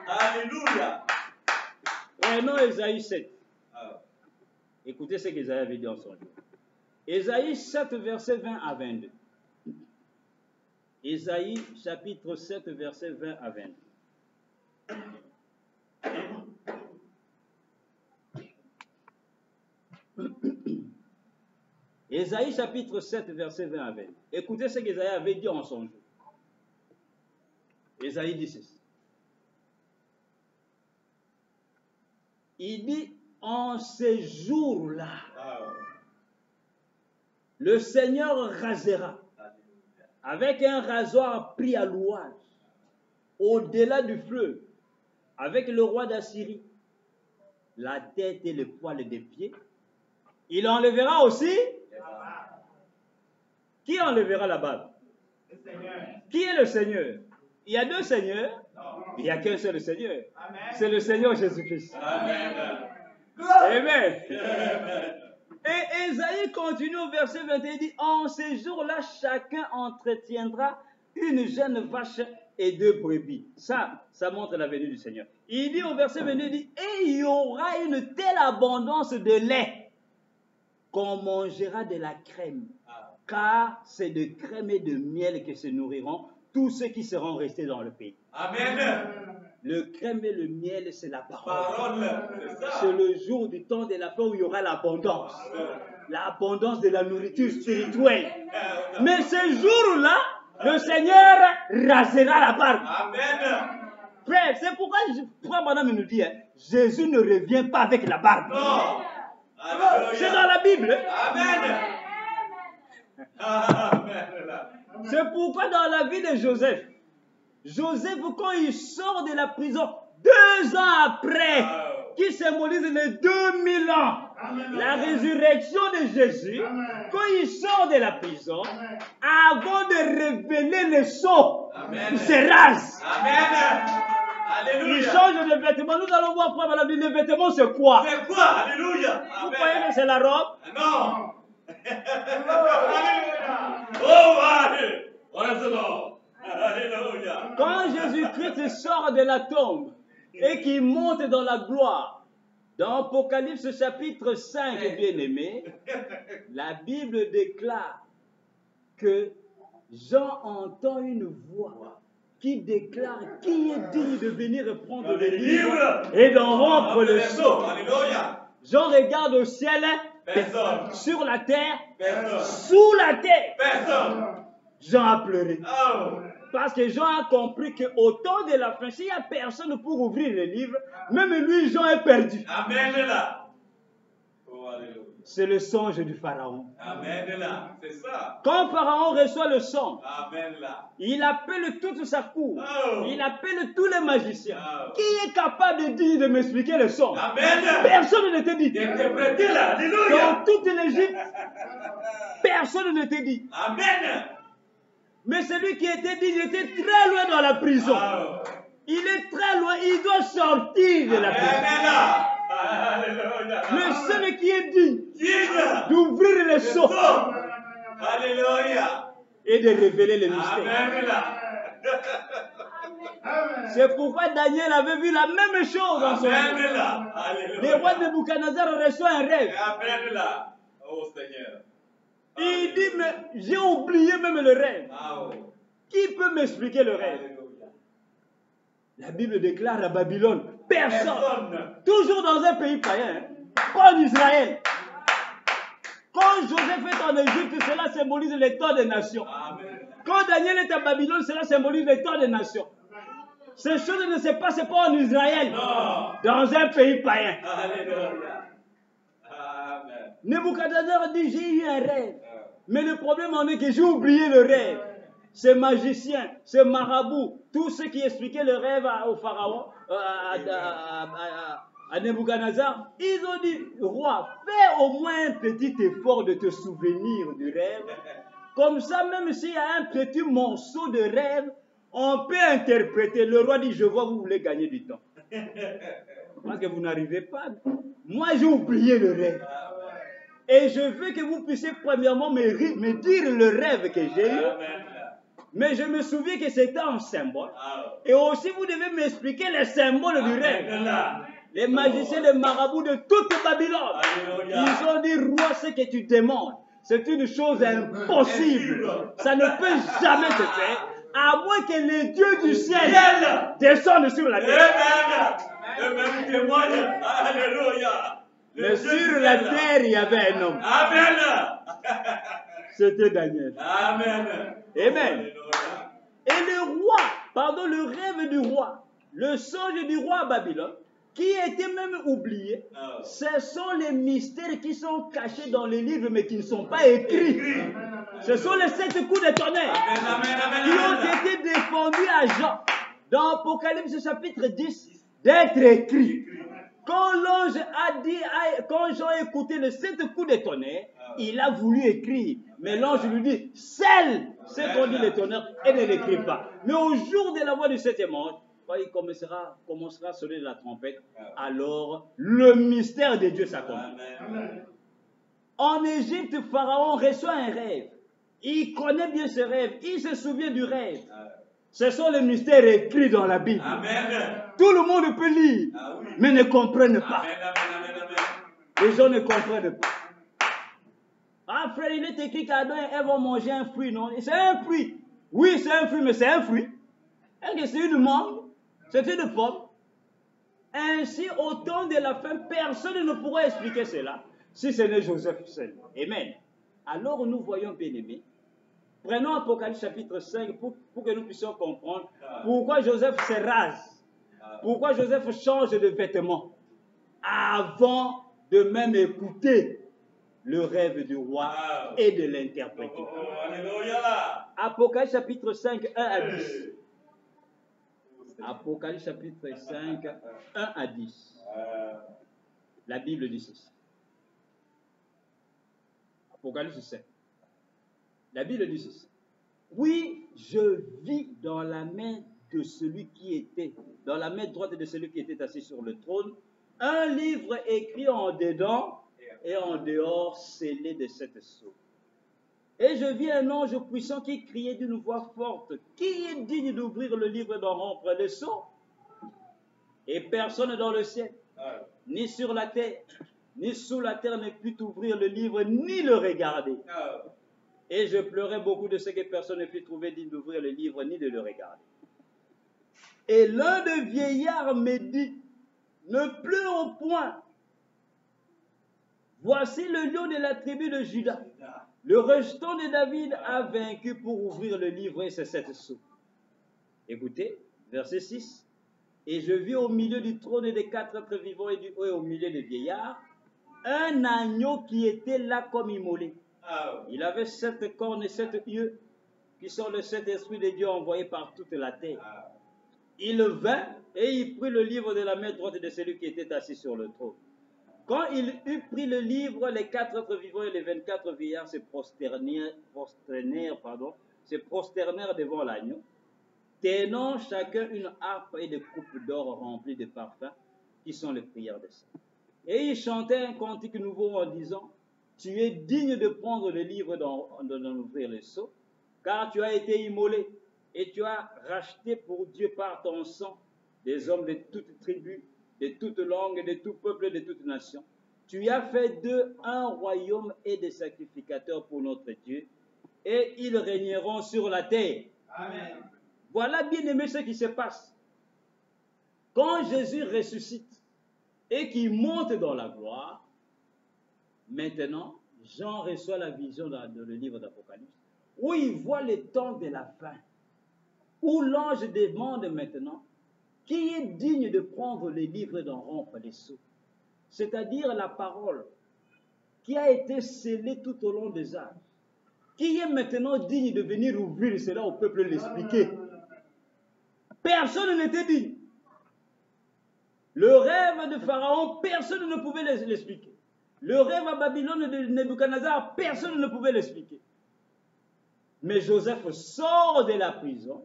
Alléluia. Prenons Ésaïe 7. Écoutez ce qu'Ésaïe avait dit en son jour. Ésaïe 7, verset 20 à 22. Ésaïe chapitre 7, verset 20 à 22. Ésaïe chapitre 7, verset 20 à 20. Écoutez ce qu'Ésaïe avait dit en son jour. Ésaïe dit ceci. Il dit, en ces jours-là, le Seigneur rasera avec un rasoir pris à louage au-delà du fleuve, avec le roi d'Assyrie, la tête et le poil des pieds. Il enlèvera aussi. Qui enlèvera la barbe? Le Seigneur. Qui est le Seigneur? Il y a deux seigneurs. Il n'y a qu'un seul Seigneur. C'est le Seigneur Jésus-Christ. Amen. Amen. Et Ésaïe continue au verset 21, il dit, en ces jours-là, chacun entretiendra une jeune vache et deux brebis. Ça montre la venue du Seigneur. Il dit au verset 22, il dit, et il y aura une telle abondance de lait qu'on mangera de la crème. Car c'est de crème et de miel que se nourriront tous ceux qui seront restés dans le pays. Amen. Le crème et le miel, c'est la parole. C'est ça. C'est le jour du temps de la fin où il y aura l'abondance. L'abondance de la nourriture spirituelle. Mais ce jour-là, le Seigneur rasera la barbe. Amen. Frère, c'est pourquoi madame nous dit, Jésus ne revient pas avec la barbe. Non. C'est dans la Bible. Amen. Amen. C'est pourquoi dans la vie de Joseph, quand il sort de la prison, 2 ans après, qui symbolise les 2000 ans, la résurrection de Jésus, quand il sort de la prison, avant de révéler le sceau, il se rase. Amen. Alléluia. Il change de vêtements. Nous allons voir pourquoi madame dit, les vêtements c'est quoi? C'est quoi? Alléluia. Vous croyez que c'est la robe? Non. Alléluia. Oh, allez. Praise the Lord. Alléluia. Quand Jésus-Christ sort de la tombe et qu'il monte dans la gloire, dans Apocalypse chapitre 5, bien-aimé, la Bible déclare que Jean entend une voix qui déclare qui est digne de venir prendre le livre et d'en rompre le sceau. Alléluia. Jean regarde au ciel Personne. Sur la terre, Personne. sous la terre. Personne. Jean a pleuré. Oh. Parce que Jean a compris qu'au temps de la fin, s'il n'y a personne pour ouvrir le livre, même lui, Jean est perdu. Amen là. Oh, alléluia. C'est le songe du Pharaon. Amen là. C'est ça. Quand Pharaon reçoit le songe, Amen là. il appelle toute sa cour. Oh. Il appelle tous les magiciens. Oh. Qui est capable de dire, de m'expliquer le songe? Amen. Personne ne te dit. D'interpréter là. Alléluia. Dans toute l'Égypte, personne ne te dit. Amen. Mais celui qui était dit, il était très loin dans la prison. Oh. Il est très loin, il doit sortir de la prison. Amen là. Alléluia. Le seul qui est digne Digne. d'ouvrir les sceaux Alléluia. et de révéler les mystères. Amen là. C'est pourquoi Daniel avait vu la même chose dans son Amen rêve. là. Le Alléluia. roi de Nebuchadnezzar reçoit un rêve. Amen là. Oh Seigneur. Il dit, mais j'ai oublié même le rêve. Ah, oh. Qui peut m'expliquer le rêve? Alléluia. La Bible déclare à Babylone, personne. Personne. Toujours dans un pays païen, hein, pas en Israël. Quand Joseph est en Égypte, cela symbolise les temps des nations. Amen. Quand Daniel est à Babylone, cela symbolise les temps des nations. Ces choses ne se passent pas en Israël, Non. dans un pays païen. Alléluia. Amen. Nebuchadnezzar dit, j'ai eu un rêve. Mais le problème en est que j'ai oublié le rêve. Ces magiciens, ces marabouts, tous ceux qui expliquaient le rêve au pharaon, à Nebuchadnezzar, ils ont dit, roi, fais au moins un petit effort de te souvenir du rêve. Comme ça, même s'il y a un petit morceau de rêve, on peut interpréter. Le roi dit, je vois, vous voulez gagner du temps. Parce que vous n'arrivez pas. Moi, j'ai oublié le rêve. Et je veux que vous puissiez premièrement me dire le rêve que j'ai eu. Amen. Mais je me souviens que c'était un symbole. Ah. Et aussi, vous devez m'expliquer les symboles du rêve. Amen là. Les magiciens, les marabouts de toute Babylone. Alléluia. Ils ont dit, roi, ce que tu demandes, c'est une chose impossible. Ça ne peut jamais se faire, à moins que les dieux du ciel descendent sur la terre. Amen. Eux-mêmes témoignent. Alléluia. Mais sur la terre, il y avait un homme. Amen. C'était Daniel. Amen. Amen. Alléluia. Et le rêve du roi, le songe du roi à Babylone, qui était même oublié, Ah. ce sont les mystères qui sont cachés dans les livres mais qui ne sont pas écrits. Ce sont les 7 coups de tonnerre qui ont été défendus à Jean dans Apocalypse chapitre 10 d'être écrits. Quand l'ange a dit, quand Jean a écouté les 7 coups de tonnerre, il a voulu écrire. Mais l'ange lui dit, scelle ce qu'on dit le tonnerre et ne l'écrit pas. Mais au jour de la voix du 7e ange, quand il commencera à sonner la trompette, alors le mystère de Dieu s'accomplit. En Égypte, Pharaon reçoit un rêve. Il connaît bien ce rêve. Il se souvient du rêve. Ce sont les mystères écrits dans la Bible. Amen. Tout le monde peut lire, Ah oui. mais ne comprennent pas. Amen, amen, amen, amen. Les gens ne comprennent pas. Ah frère, il est écrit qu'Adam et Ève vont manger un fruit, non? C'est un fruit. Oui, c'est un fruit, mais c'est un fruit. Est-ce que c'est une mangue? C'est une pomme. Ainsi, au temps de la fin, personne ne pourra expliquer cela si ce n'est Joseph seul. Amen. Alors nous voyons, bien-aimés, prenons Apocalypse chapitre 5 pour que nous puissions comprendre pourquoi Joseph se rase, pourquoi Joseph change de vêtements avant de même écouter le rêve du roi et de l'interpréter. Alléluia. Apocalypse chapitre 5, 1 à 10. Apocalypse chapitre 5, 1 à 10. La Bible dit ceci. Apocalypse 5. La Bible dit ceci. Oui, je vis dans la main de celui qui était, dans la main droite de celui qui était assis sur le trône, un livre écrit en dedans et en dehors, scellé de 7 sceaux. Et je vis un ange puissant qui criait d'une voix forte, qui est digne d'ouvrir le livre et d'en rompre les sceaux? Et personne dans le ciel, ni sur la terre, ni sous la terre ne put ouvrir le livre, ni le regarder. Et je pleurais beaucoup de ce que personne ne put trouver digne d'ouvrir le livre, ni de le regarder. Et l'un des vieillards me dit, ne pleure point. Voici le lion de la tribu de Juda. Le rejeton de David a vaincu pour ouvrir le livre et ses 7 sceaux. Écoutez, verset 6. Et je vis au milieu du trône et des 4 êtres vivants et au milieu des vieillards, un agneau qui était là comme immolé. Il avait 7 cornes et 7 yeux, qui sont le 7 esprits de Dieu envoyés par toute la terre. Il vint et il prit le livre de la main droite de celui qui était assis sur le trône. Quand il eut pris le livre, les 4 êtres vivants et les 24 vieillards se prosternèrent devant l'agneau, tenant chacun une harpe et des coupes d'or remplies de parfums, qui sont les prières des saints. Et ils chantaient un cantique nouveau en disant, tu es digne de prendre le livre d'en ouvrir les sceaux, car tu as été immolé, et tu as racheté pour Dieu par ton sang des hommes de toutes tribus, de toutes langues, de tout peuple, de toute nation. Tu as fait d'eux un royaume et des sacrificateurs pour notre Dieu, et ils régneront sur la terre. Amen. Voilà, bien aimé, ce qui se passe. Quand Jésus ressuscite et qu'il monte dans la gloire, maintenant, Jean reçoit la vision dans le livre d'Apocalypse, où il voit le temps de la fin, où l'ange demande maintenant qui est digne de prendre les livres et d'en rompre les sceaux. C'est-à-dire la parole qui a été scellée tout au long des âges. Qui est maintenant digne de venir ouvrir cela au peuple et l'expliquer? Personne n'était digne. Le rêve de Pharaon, personne ne pouvait l'expliquer. Le rêve à Babylone de Nebuchadnezzar, personne ne pouvait l'expliquer. Mais Joseph sort de la prison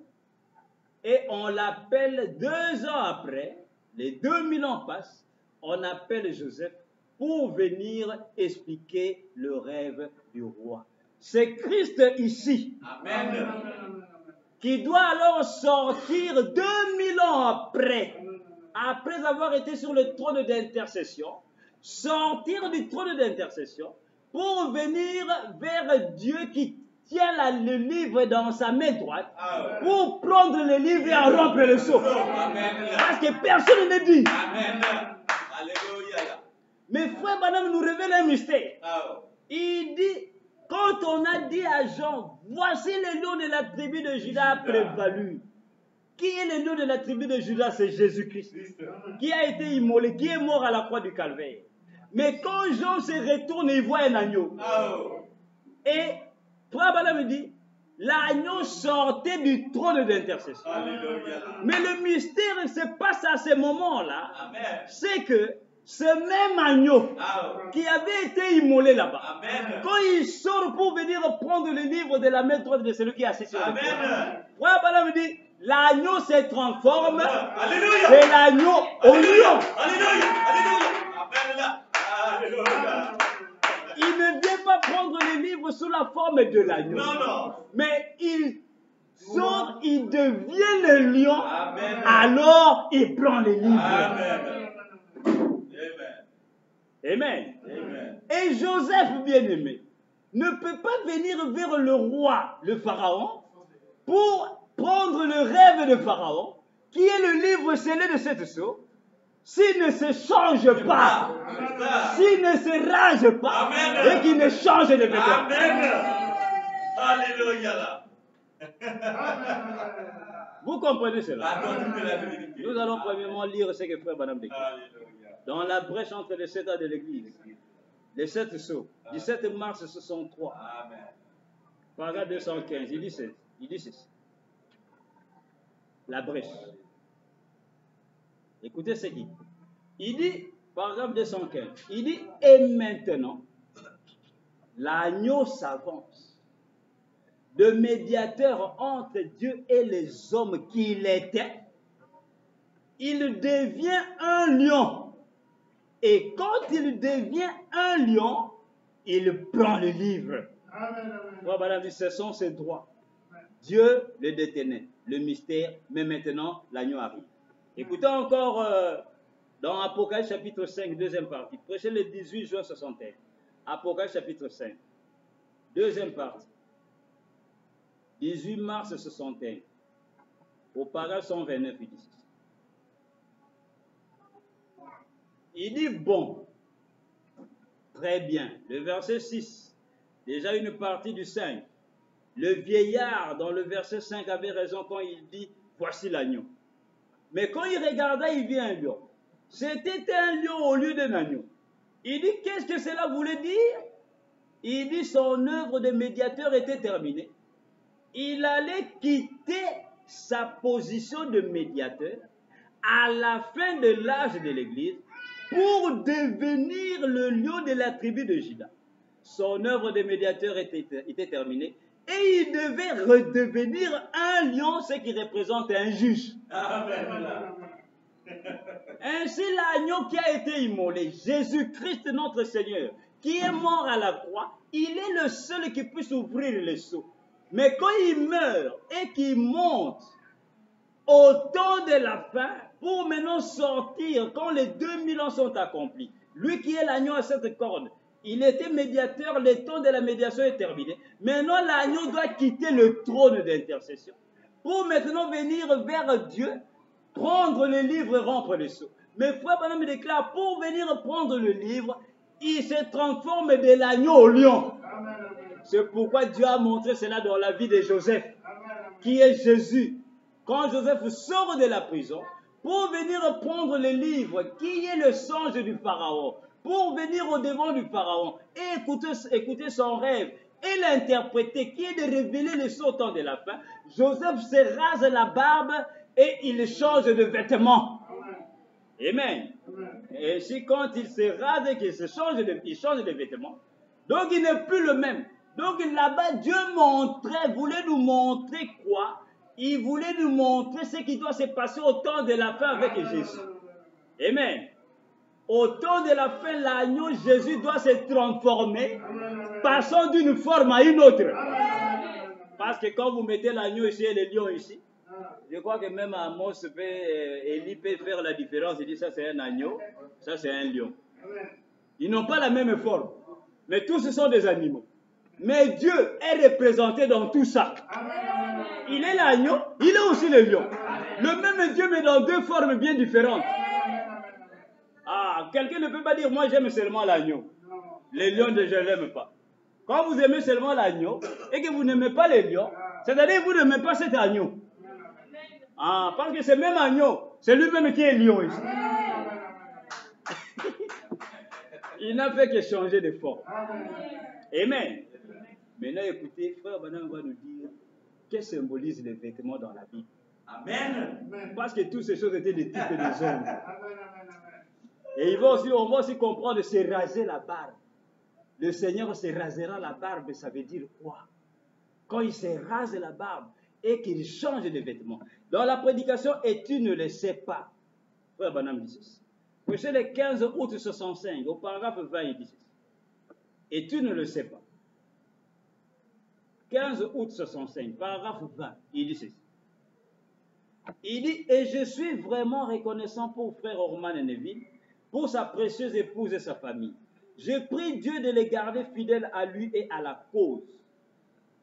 et on l'appelle 2 ans après, les 2000 ans passent, on appelle Joseph pour venir expliquer le rêve du roi. C'est Christ ici. Amen. Qui doit alors sortir 2000 ans après avoir été sur le trône d'intercession, sortir du trône d'intercession pour venir vers Dieu qui tient le livre dans sa main droite pour prendre le livre et en rompre le sceau. Parce que personne ne dit. Amen. Alléluia. Mais frère Branham nous révèle un mystère. Il dit, quand on a dit à Jean, voici le lion de la tribu de Juda a prévalu. Qui est le lion de la tribu de Juda? C'est Jésus-Christ. Qui a été immolé, qui est mort à la croix du Calvaire. Mais quand Jean se retourne, il voit un agneau. Et frère Branham me dit, l'agneau sortait du trône d'intercession. Mais le mystère se passe à ce moment-là. C'est que ce même agneau qui avait été immolé là-bas, quand il sort pour venir prendre le livre de la main droite de celui qui est assis sur le trône, frère Branham me dit, l'agneau se transforme. Alléluia. C'est l'agneau au lion. Alléluia. Alléluia. Alléluia. Il ne vient pas prendre les livres sous la forme de l'agneau. Non. Mais il sort, il devient le lion. Amen. Alors il prend les livres. Amen. Amen. Amen. Et Joseph, bien-aimé, ne peut pas venir vers le roi, le Pharaon, pour prendre le rêve de Pharaon, qui est le livre scellé de 7 sceaux, s'il ne se change pas, s'il ne se range pas, amen, et qu'il ne change de vêtements. Amen. Alléluia. Vous comprenez cela? Nous allons premièrement lire ce que frère Branham déclare. Dans la brèche entre les 7 ans de l'église, les 7 sceaux, 17 mars 63, paragraphe 215, il dit ceci. La brèche. Écoutez ce qu'il dit. Il dit, paragraphe 215, il dit, et maintenant, l'agneau s'avance, de médiateur entre Dieu et les hommes qu'il était, il devient un lion. Et quand il devient un lion, il prend le livre. Voilà, ce sont ses droits. Dieu le détenait, le mystère, mais maintenant, l'agneau arrive. Écoutez encore dans Apocalypse chapitre 5, deuxième partie. Prêchez le 18 juin 61. Apocalypse chapitre 5, deuxième partie. 18 mars 61. Au paragraphe 129, il dit. Il dit, bon, Très bien. Le verset 6, déjà une partie du 5. Le vieillard dans le verset 5 avait raison quand il dit « Voici l'agneau ». Mais quand il regarda, il vit un lion. C'était un lion au lieu d'un agneau. Il dit « Qu'est-ce que cela voulait dire ?» Il dit « Son œuvre de médiateur était terminée. Il allait quitter sa position de médiateur à la fin de l'âge de l'Église pour devenir le lion de la tribu de Juda. Son œuvre de médiateur était terminée et il devait redevenir un lion, ce qui représente un juge. Amen. Ainsi l'agneau qui a été immolé, Jésus-Christ notre Seigneur, qui est mort à la croix, il est le seul qui puisse ouvrir les sceaux. Mais quand il meurt et qu'il monte au temps de la fin, pour maintenant sortir quand les 2000 ans sont accomplis, lui qui est l'agneau à cette corde, il était médiateur, le temps de la médiation est terminé. Maintenant l'agneau doit quitter le trône d'intercession pour maintenant venir vers Dieu, prendre le livre et rompre les sceaux. Mais frère Branham déclare, pour venir prendre le livre, il se transforme de l'agneau au lion. C'est pourquoi Dieu a montré cela dans la vie de Joseph, qui est Jésus. Quand Joseph sort de la prison, pour venir prendre le livre, qui est le songe du Pharaon, pour venir au devant du Pharaon et écouter son rêve et l'interpréter, qui est de révéler les sceaux au temps de la fin, Joseph se rase la barbe et il change de vêtements. Amen. Et si quand il se rase et qu'il change de vêtements, donc il n'est plus le même. Donc là-bas, Dieu voulait nous montrer quoi? Il voulait nous montrer ce qui doit se passer au temps de la fin avec Jésus. Amen. Au temps de la fin, l'agneau Jésus doit se transformer, passant d'une forme à une autre. Parce que quand vous mettez l'agneau ici et le lion ici, je crois que même Amos Élie peut faire la différence. Il dit ça c'est un agneau, ça c'est un lion. Ils n'ont pas la même forme, mais tous ce sont des animaux. Mais Dieu est représenté dans tout ça. Il est l'agneau, il est aussi le lion. Le même Dieu, mais dans deux formes bien différentes. Ah, quelqu'un ne peut pas dire, moi j'aime seulement l'agneau. Les lions, je ne l'aime pas. Quand vous aimez seulement l'agneau et que vous n'aimez pas les lions, c'est-à-dire que vous n'aimez pas cet agneau. Ah, parce que ce même agneau, c'est lui-même qui est lion ici. Il n'a fait que changer de forme. Amen. Maintenant, écoutez, frère Branham va nous dire que symbolisent les vêtements dans la Bible. Amen. Parce que toutes ces choses étaient des types des hommes. Et on va aussi comprendre de se raser la barbe. Le Seigneur se rasera la barbe, ça veut dire quoi? Quand il se rase la barbe et qu'il change de vêtements. Dans la prédication, et tu ne le sais pas. Frère Branham dit ceci. Prêché le 15 août 65, au paragraphe 20, il dit ceci. Et tu ne le sais pas. 15 août 65, paragraphe 20, il dit ceci. Il dit, et je suis vraiment reconnaissant pour frère Orman Neville, pour sa précieuse épouse et sa famille. Je prie Dieu de les garder fidèles à lui et à la cause.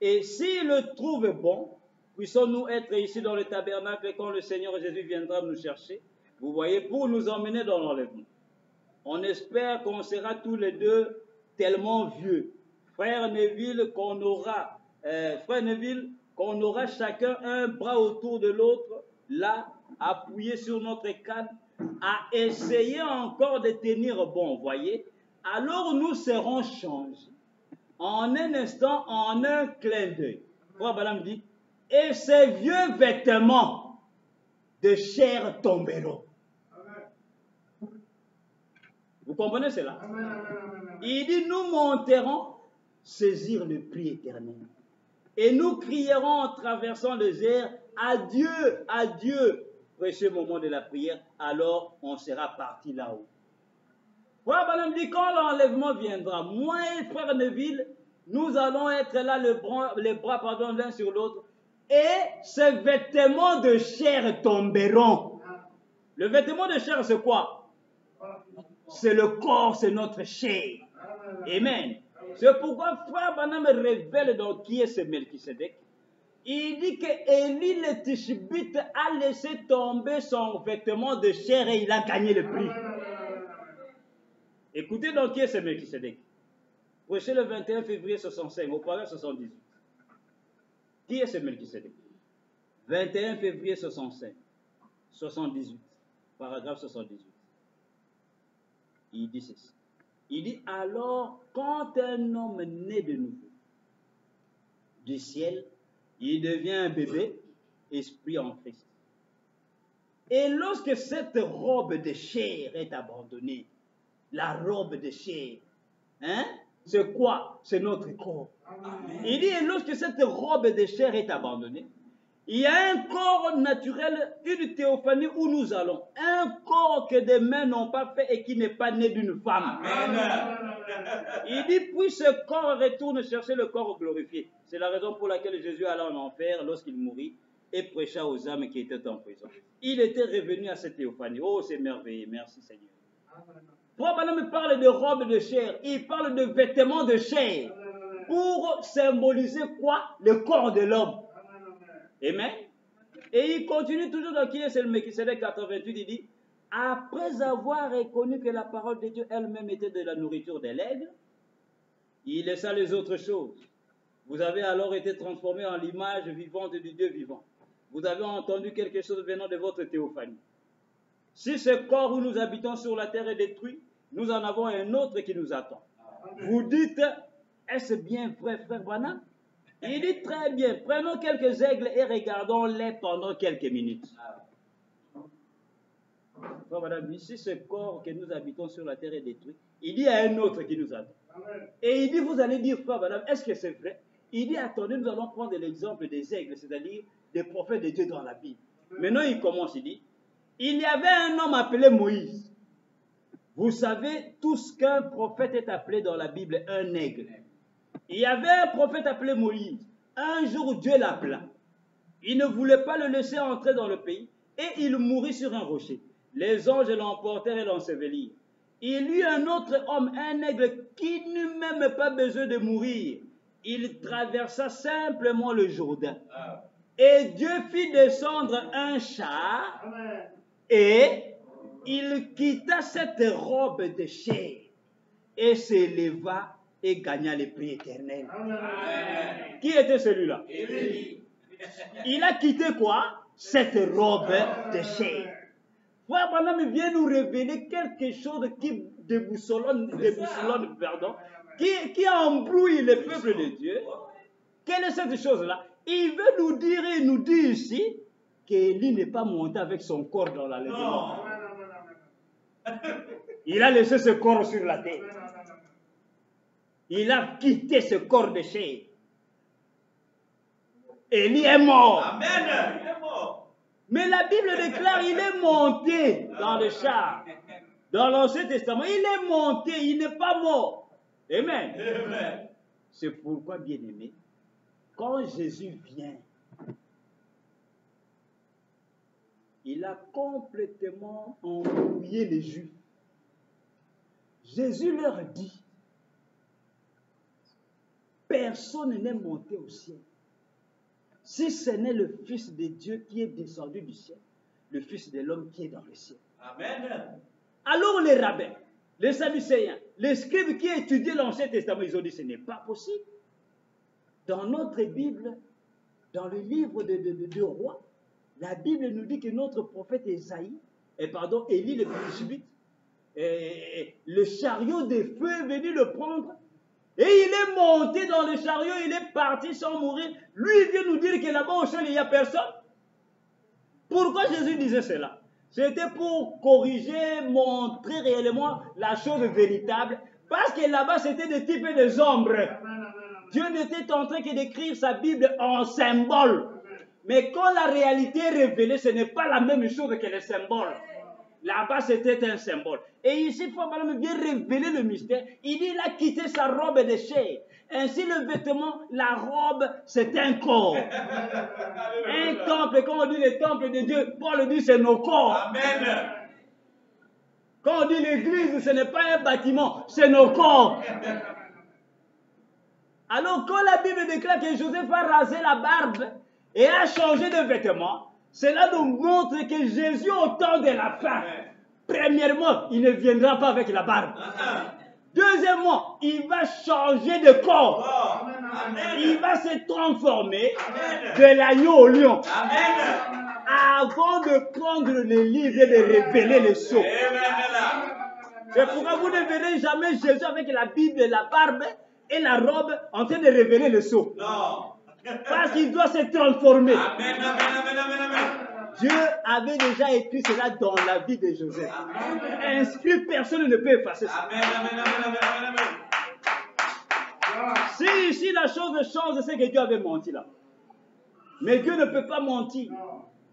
Et s'il le trouve bon, puissons-nous être ici dans le tabernacle quand le Seigneur Jésus viendra nous chercher, vous voyez, pour nous emmener dans l'enlèvement. On espère qu'on sera tous les deux tellement vieux. Frère Neville, qu'on aura chacun un bras autour de l'autre, là, appuyé sur notre canne, à essayer encore de tenir bon, voyez. Alors nous serons changés en un instant, en un clin d'œil. Frère Branham dit, et ces vieux vêtements de chair tomberont. Vous comprenez cela? Il dit, nous monterons saisir le prix éternel. Et nous crierons en traversant les airs, adieu, adieu, précieux moment de la prière, alors on sera parti là-haut. Frère Branham dit, quand l'enlèvement viendra, moi et frère Neville, nous allons être là, les bras l'un sur l'autre, et ces vêtements de chair tomberont. Le vêtement de chair, c'est quoi? C'est le corps, c'est notre chair. Amen. C'est pourquoi frère Branham révèle donc qui est ce Melchisedec. Il dit que Élie le Tishbite a laissé tomber son vêtement de chair et il a gagné le prix. Écoutez donc qui est ce Melchisedec. prêché le 21 février 65, au paragraphe 78. Qui est ce Melchisédek? 21 février 65, 78, paragraphe 78. Il dit ceci. Il dit, alors, quand un homme naît de nouveau du ciel, il devient un bébé, esprit en Christ. Et lorsque cette robe de chair est abandonnée, la robe de chair, hein, c'est quoi? C'est notre corps. Amen. Il dit, et lorsque cette robe de chair est abandonnée, il y a un corps naturel, une théophanie où nous allons. Un corps que des mains n'ont pas fait et qui n'est pas né d'une femme. Amen. Il dit, puis ce corps retourne chercher le corps glorifié. C'est la raison pour laquelle Jésus alla en enfer lorsqu'il mourit et prêcha aux âmes qui étaient en prison. Il était revenu à cette théophanie. Oh, c'est merveilleux. Merci Seigneur. Pourquoi me parle de robe de chair? Il parle de vêtements de chair pour symboliser quoi? Le corps de l'homme. Amen. Et il continue toujours dans qui est le Melchisédek 88, il dit, après avoir reconnu que la parole de Dieu elle-même était de la nourriture de l'aigle, il laissa les autres choses. Vous avez alors été transformés en l'image vivante du Dieu vivant. Vous avez entendu quelque chose venant de votre théophanie. Si ce corps où nous habitons sur la terre est détruit, nous en avons un autre qui nous attend. Vous dites, est-ce bien vrai, frère Branham? Il dit très bien, prenons quelques aigles et regardons-les pendant quelques minutes. Frère Branham, si ce corps que nous habitons sur la terre est détruit, il dit à un autre qui nous attend. Et il dit, vous allez dire, frère Branham, est-ce que c'est vrai? Il dit, attendez, nous allons prendre l'exemple des aigles, c'est-à-dire des prophètes de Dieu dans la Bible. Maintenant, il commence, il dit, il y avait un homme appelé Moïse. Vous savez tout ce qu'un prophète est appelé dans la Bible, un aigle. Il y avait un prophète appelé Moïse. Un jour, Dieu l'appela. Il ne voulait pas le laisser entrer dans le pays et il mourut sur un rocher. Les anges l'emportèrent et l'ensevelirent. Il y eut un autre homme, un aigle, qui n'eut même pas besoin de mourir. Il traversa simplement le Jourdain. Et Dieu fit descendre un char et il quitta cette robe de chair et s'éleva et gagna le prix éternel. Amen. Qui était celui-là? Il a quitté quoi? Cette robe de chair. Frère Branham vient nous révéler quelque chose qui déboussolonne, qui embrouille le peuple de Dieu. Quelle est cette chose-là? Il veut nous dire et nous dit ici qu'Élie n'est pas monté avec son corps dans la lèvre. Il a laissé ce corps sur la terre. Il a quitté ce corps de chair. Élie est mort. Amen. Il est mort. Mais la Bible déclare qu'il est monté dans le char. Dans l'Ancien Testament, il est monté, il n'est pas mort. Amen. Amen. C'est pourquoi, bien-aimé, quand Jésus vient, il a complètement embrouillé les Juifs. Jésus leur dit, personne n'est monté au ciel, si ce n'est le Fils de Dieu qui est descendu du ciel, le Fils de l'homme qui est dans le ciel. Amen. Alors les rabbins, les Sadducéens, les scribes qui étudiaient l'Ancien Testament, ils ont dit, ce n'est pas possible. Dans notre Bible, dans le livre de Rois, la Bible nous dit que notre prophète Élie, le Tishbite, le chariot de feu est venu le prendre et il est monté dans le chariot, il est parti sans mourir. Lui, il vient nous dire que là-bas au ciel, il n'y a personne. Pourquoi Jésus disait cela? C'était pour corriger, montrer réellement la chose véritable, parce que là-bas, c'était des types et des ombres. Dieu n'était en train que d'écrire sa Bible en symbole. Mais quand la réalité est révélée, ce n'est pas la même chose que les symboles. Là-bas, c'était un symbole. Et ici, Frère Branham vient révéler le mystère. Il dit, il a quitté sa robe de chair. Ainsi, le vêtement, la robe, c'est un corps. Un temple, quand on dit le temple de Dieu, Paul dit, c'est nos corps. Amen. Quand on dit l'église, ce n'est pas un bâtiment, c'est nos corps. Alors, quand la Bible déclare que Joseph a rasé la barbe et a changé de vêtements, cela nous montre que Jésus, au temps de la fin, premièrement, il ne viendra pas avec la barbe. Deuxièmement, il va changer de corps. Amen. Il va se transformer Amen. de l'agneau au lion. Amen. Avant de prendre le livre et de révéler les sceaux. Amen. C'est pourquoi vous ne verrez jamais Jésus avec la Bible, la barbe et la robe en train de révéler les sceaux. Non. Parce qu'il doit se transformer. Amen. Amen. Amen. Amen. Dieu avait déjà écrit cela dans la vie de Joseph. Ainsi, personne ne peut effacer ça. Amen. Amen. Amen. Amen. Amen. Si ici la chose change, c'est que Dieu avait menti là. Mais Dieu ne peut pas mentir.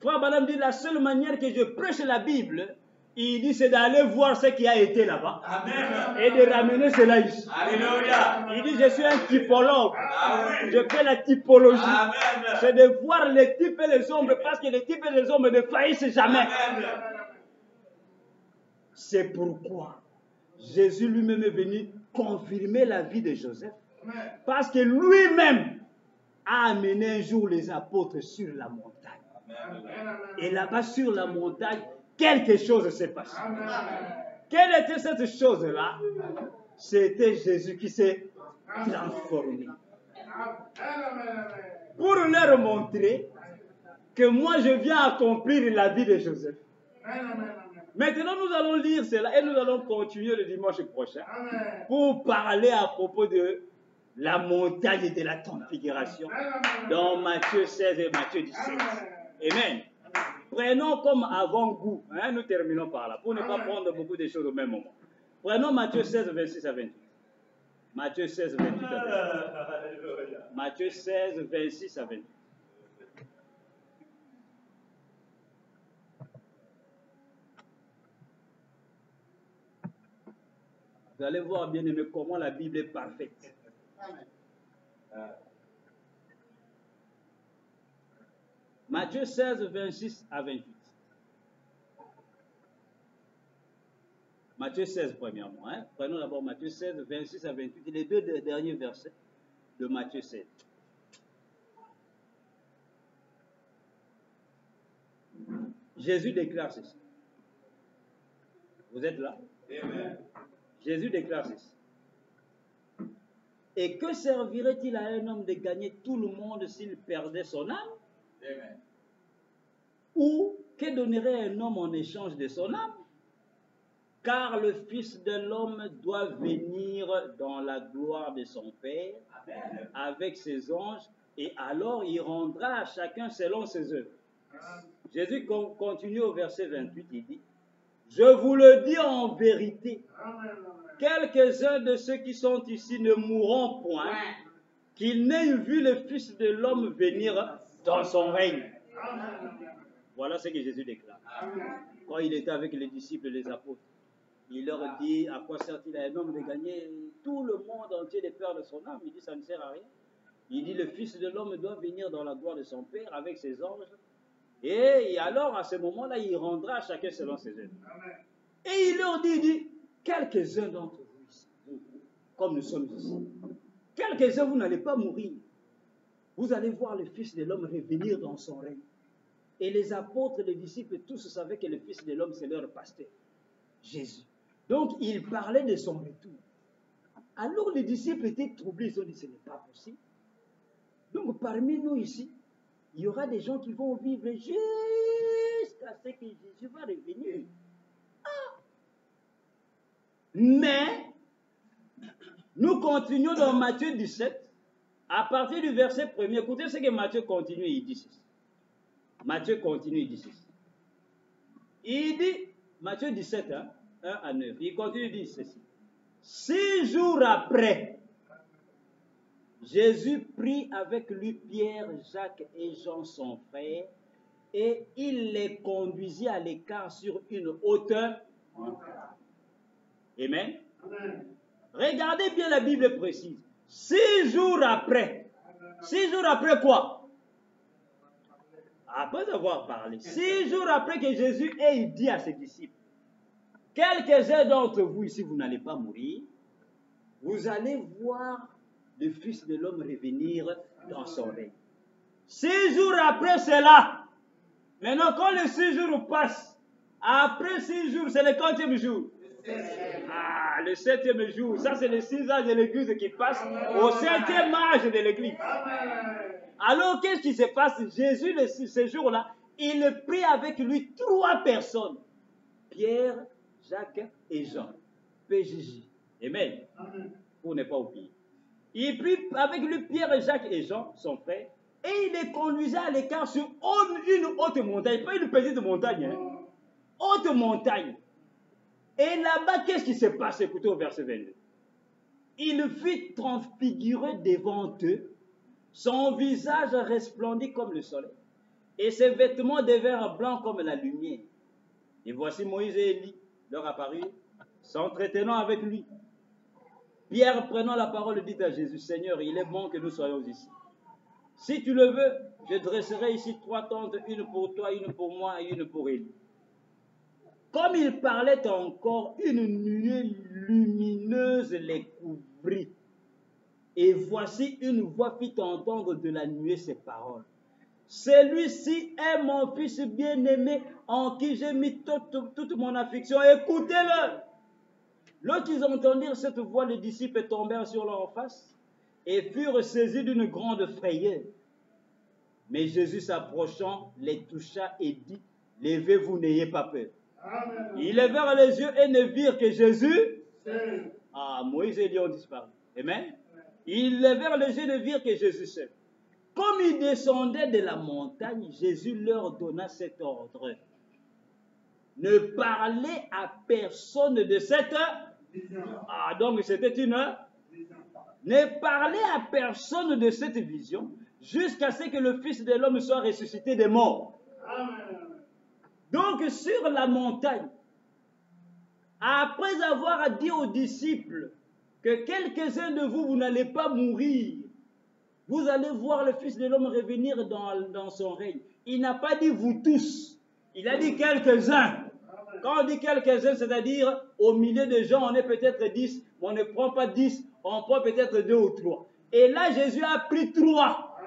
Frère Branham dit la seule manière que je prêche la Bible, il dit c'est d'aller voir ce qui a été là-bas. Amen. Et de ramener cela ici. Alléluia. Il dit je suis un typologue. Ah oui. Je fais la typologie. Amen. C'est de voir les types et les ombres parce que les types et les ombres ne faillissent jamais. Amen. C'est pourquoi Jésus lui-même est venu confirmer la vie de Joseph. Parce que lui-même a amené un jour les apôtres sur la montagne. Et là-bas sur la montagne, quelque chose s'est passé. Quelle était cette chose-là? C'était Jésus qui s'est transformé. Pour leur montrer que moi je viens accomplir la vie de Joseph. Maintenant nous allons lire cela et nous allons continuer le dimanche prochain pour parler à propos de la montagne de la transfiguration dans Matthieu 16 et Matthieu 17. Amen. Prenons comme avant-goût, nous terminons par là, pour ne pas prendre beaucoup de choses au même moment. Prenons Matthieu 16, 26 à 28. Matthieu 16, 28 à 28. Matthieu 16, 26 à 28. Vous allez voir, bien aimé, comment la Bible est parfaite. Matthieu 16, 26 à 28. Matthieu 16, premièrement. Prenons d'abord Matthieu 16, 26 à 28. Les deux derniers versets de Matthieu 16. Jésus déclare ceci. Vous êtes là? Amen. Jésus déclare ceci. Et que servirait-il à un homme de gagner tout le monde s'il perdait son âme? Amen. Ou que donnerait un homme en échange de son âme? Car le Fils de l'homme doit venir dans la gloire de son Père Amen. avec ses anges, et alors il rendra à chacun selon ses œuvres. Jésus continue au verset 28, il dit, je vous le dis en vérité, quelques-uns de ceux qui sont ici ne mourront point, qu'ils n'aient vu le Fils de l'homme venir dans son règne. Voilà ce que Jésus déclare. Quand il était avec les disciples et les apôtres, il leur dit, à quoi sert-il à un homme de gagner tout le monde entier de perdre son âme? Il dit, ça ne sert à rien. Il dit, le Fils de l'homme doit venir dans la gloire de son Père avec ses anges. Et alors, à ce moment-là, il rendra à chacun selon ses œuvres. Et il leur dit, quelques-uns d'entre vous ici, comme nous sommes ici, quelques-uns, vous n'allez pas mourir. Vous allez voir le Fils de l'homme revenir dans son règne. Et les apôtres, les disciples, tous savaient que le Fils de l'homme, c'est leur pasteur, Jésus. Donc, il parlait de son retour. Alors, les disciples étaient troublés. Ils ont dit, ce n'est pas possible. Donc, parmi nous ici, il y aura des gens qui vont vivre jusqu'à ce que Jésus va revenir. Mais, nous continuons dans Matthieu 17, à partir du verset 1er. Écoutez ce que Matthieu continue, il dit ceci. Matthieu continue, il dit ceci. Il dit, Matthieu 17, 1 à 9, il continue, il dit ceci. 6 jours après, Jésus prit avec lui Pierre, Jacques et Jean son frère, et il les conduisit à l'écart sur une hauteur. Amen. Regardez bien, la Bible précise. 6 jours après. 6 jours après quoi? Après avoir parlé. 6 jours après que Jésus ait dit à ses disciples, quelques-uns d'entre vous ici, vous n'allez pas mourir. Vous allez voir le Fils de l'homme revenir dans son règne. 6 jours après cela, maintenant quand les 6 jours passent, après 6 jours, c'est le 40e jour. Ah, le 7e jour, ça c'est les 6 âges de l'église qui passent au 7e âge de l'église. Alors qu'est-ce qui se passe? Jésus, ce jour-là, il prie avec lui 3 personnes. Pierre, Jacques et Jean. PJJ. Amen. Pour ne pas oublier. Il prie avec lui Pierre, Jacques et Jean, son frère, et il les conduisait à l'écart sur une haute montagne, pas une petite montagne, hein. Haute montagne. Et là-bas, qu'est-ce qui se passe? Écoutez au verset 22. Il fut transfiguré devant eux, son visage resplendit comme le soleil, et ses vêtements devinrent blancs comme la lumière. Et voici Moïse et Élie leur apparurent, s'entretenant avec lui. Pierre, prenant la parole, dit à Jésus, Seigneur, il est bon que nous soyons ici. Si tu le veux, je dresserai ici 3 tentes, une pour toi, une pour moi et une pour Élie. Comme il parlait encore, une nuée lumineuse les couvrit. Et voici une voix fit entendre de la nuée ces paroles. Celui-ci est mon fils bien-aimé en qui j'ai mis toute mon affection. Écoutez-le. Lorsqu'ils entendirent cette voix, les disciples tombèrent sur leur face et furent saisis d'une grande frayeur. Mais Jésus s'approchant, les toucha et dit, levez-vous, n'ayez pas peur. Amen. Ils levèrent les yeux et ne virent que Jésus. Ah, Moïse et Élie ont disparu. Amen. Ils levèrent les yeux et ne virent que Jésus seul. Comme ils descendaient de la montagne, Jésus leur donna cet ordre. Ne parlez à personne de cette vision. Ah, donc c'était une vision. Ne parlez à personne de cette vision jusqu'à ce que le Fils de l'homme soit ressuscité des morts. Amen. Donc sur la montagne, après avoir dit aux disciples que quelques-uns de vous, vous n'allez pas mourir, vous allez voir le Fils de l'homme revenir dans son règne. Il n'a pas dit vous tous, il a dit quelques-uns. Quand on dit quelques-uns, c'est-à-dire au milieu de gens, on est peut-être 10, mais on ne prend pas 10, on prend peut-être 2 ou 3. Et là, Jésus a pris 3,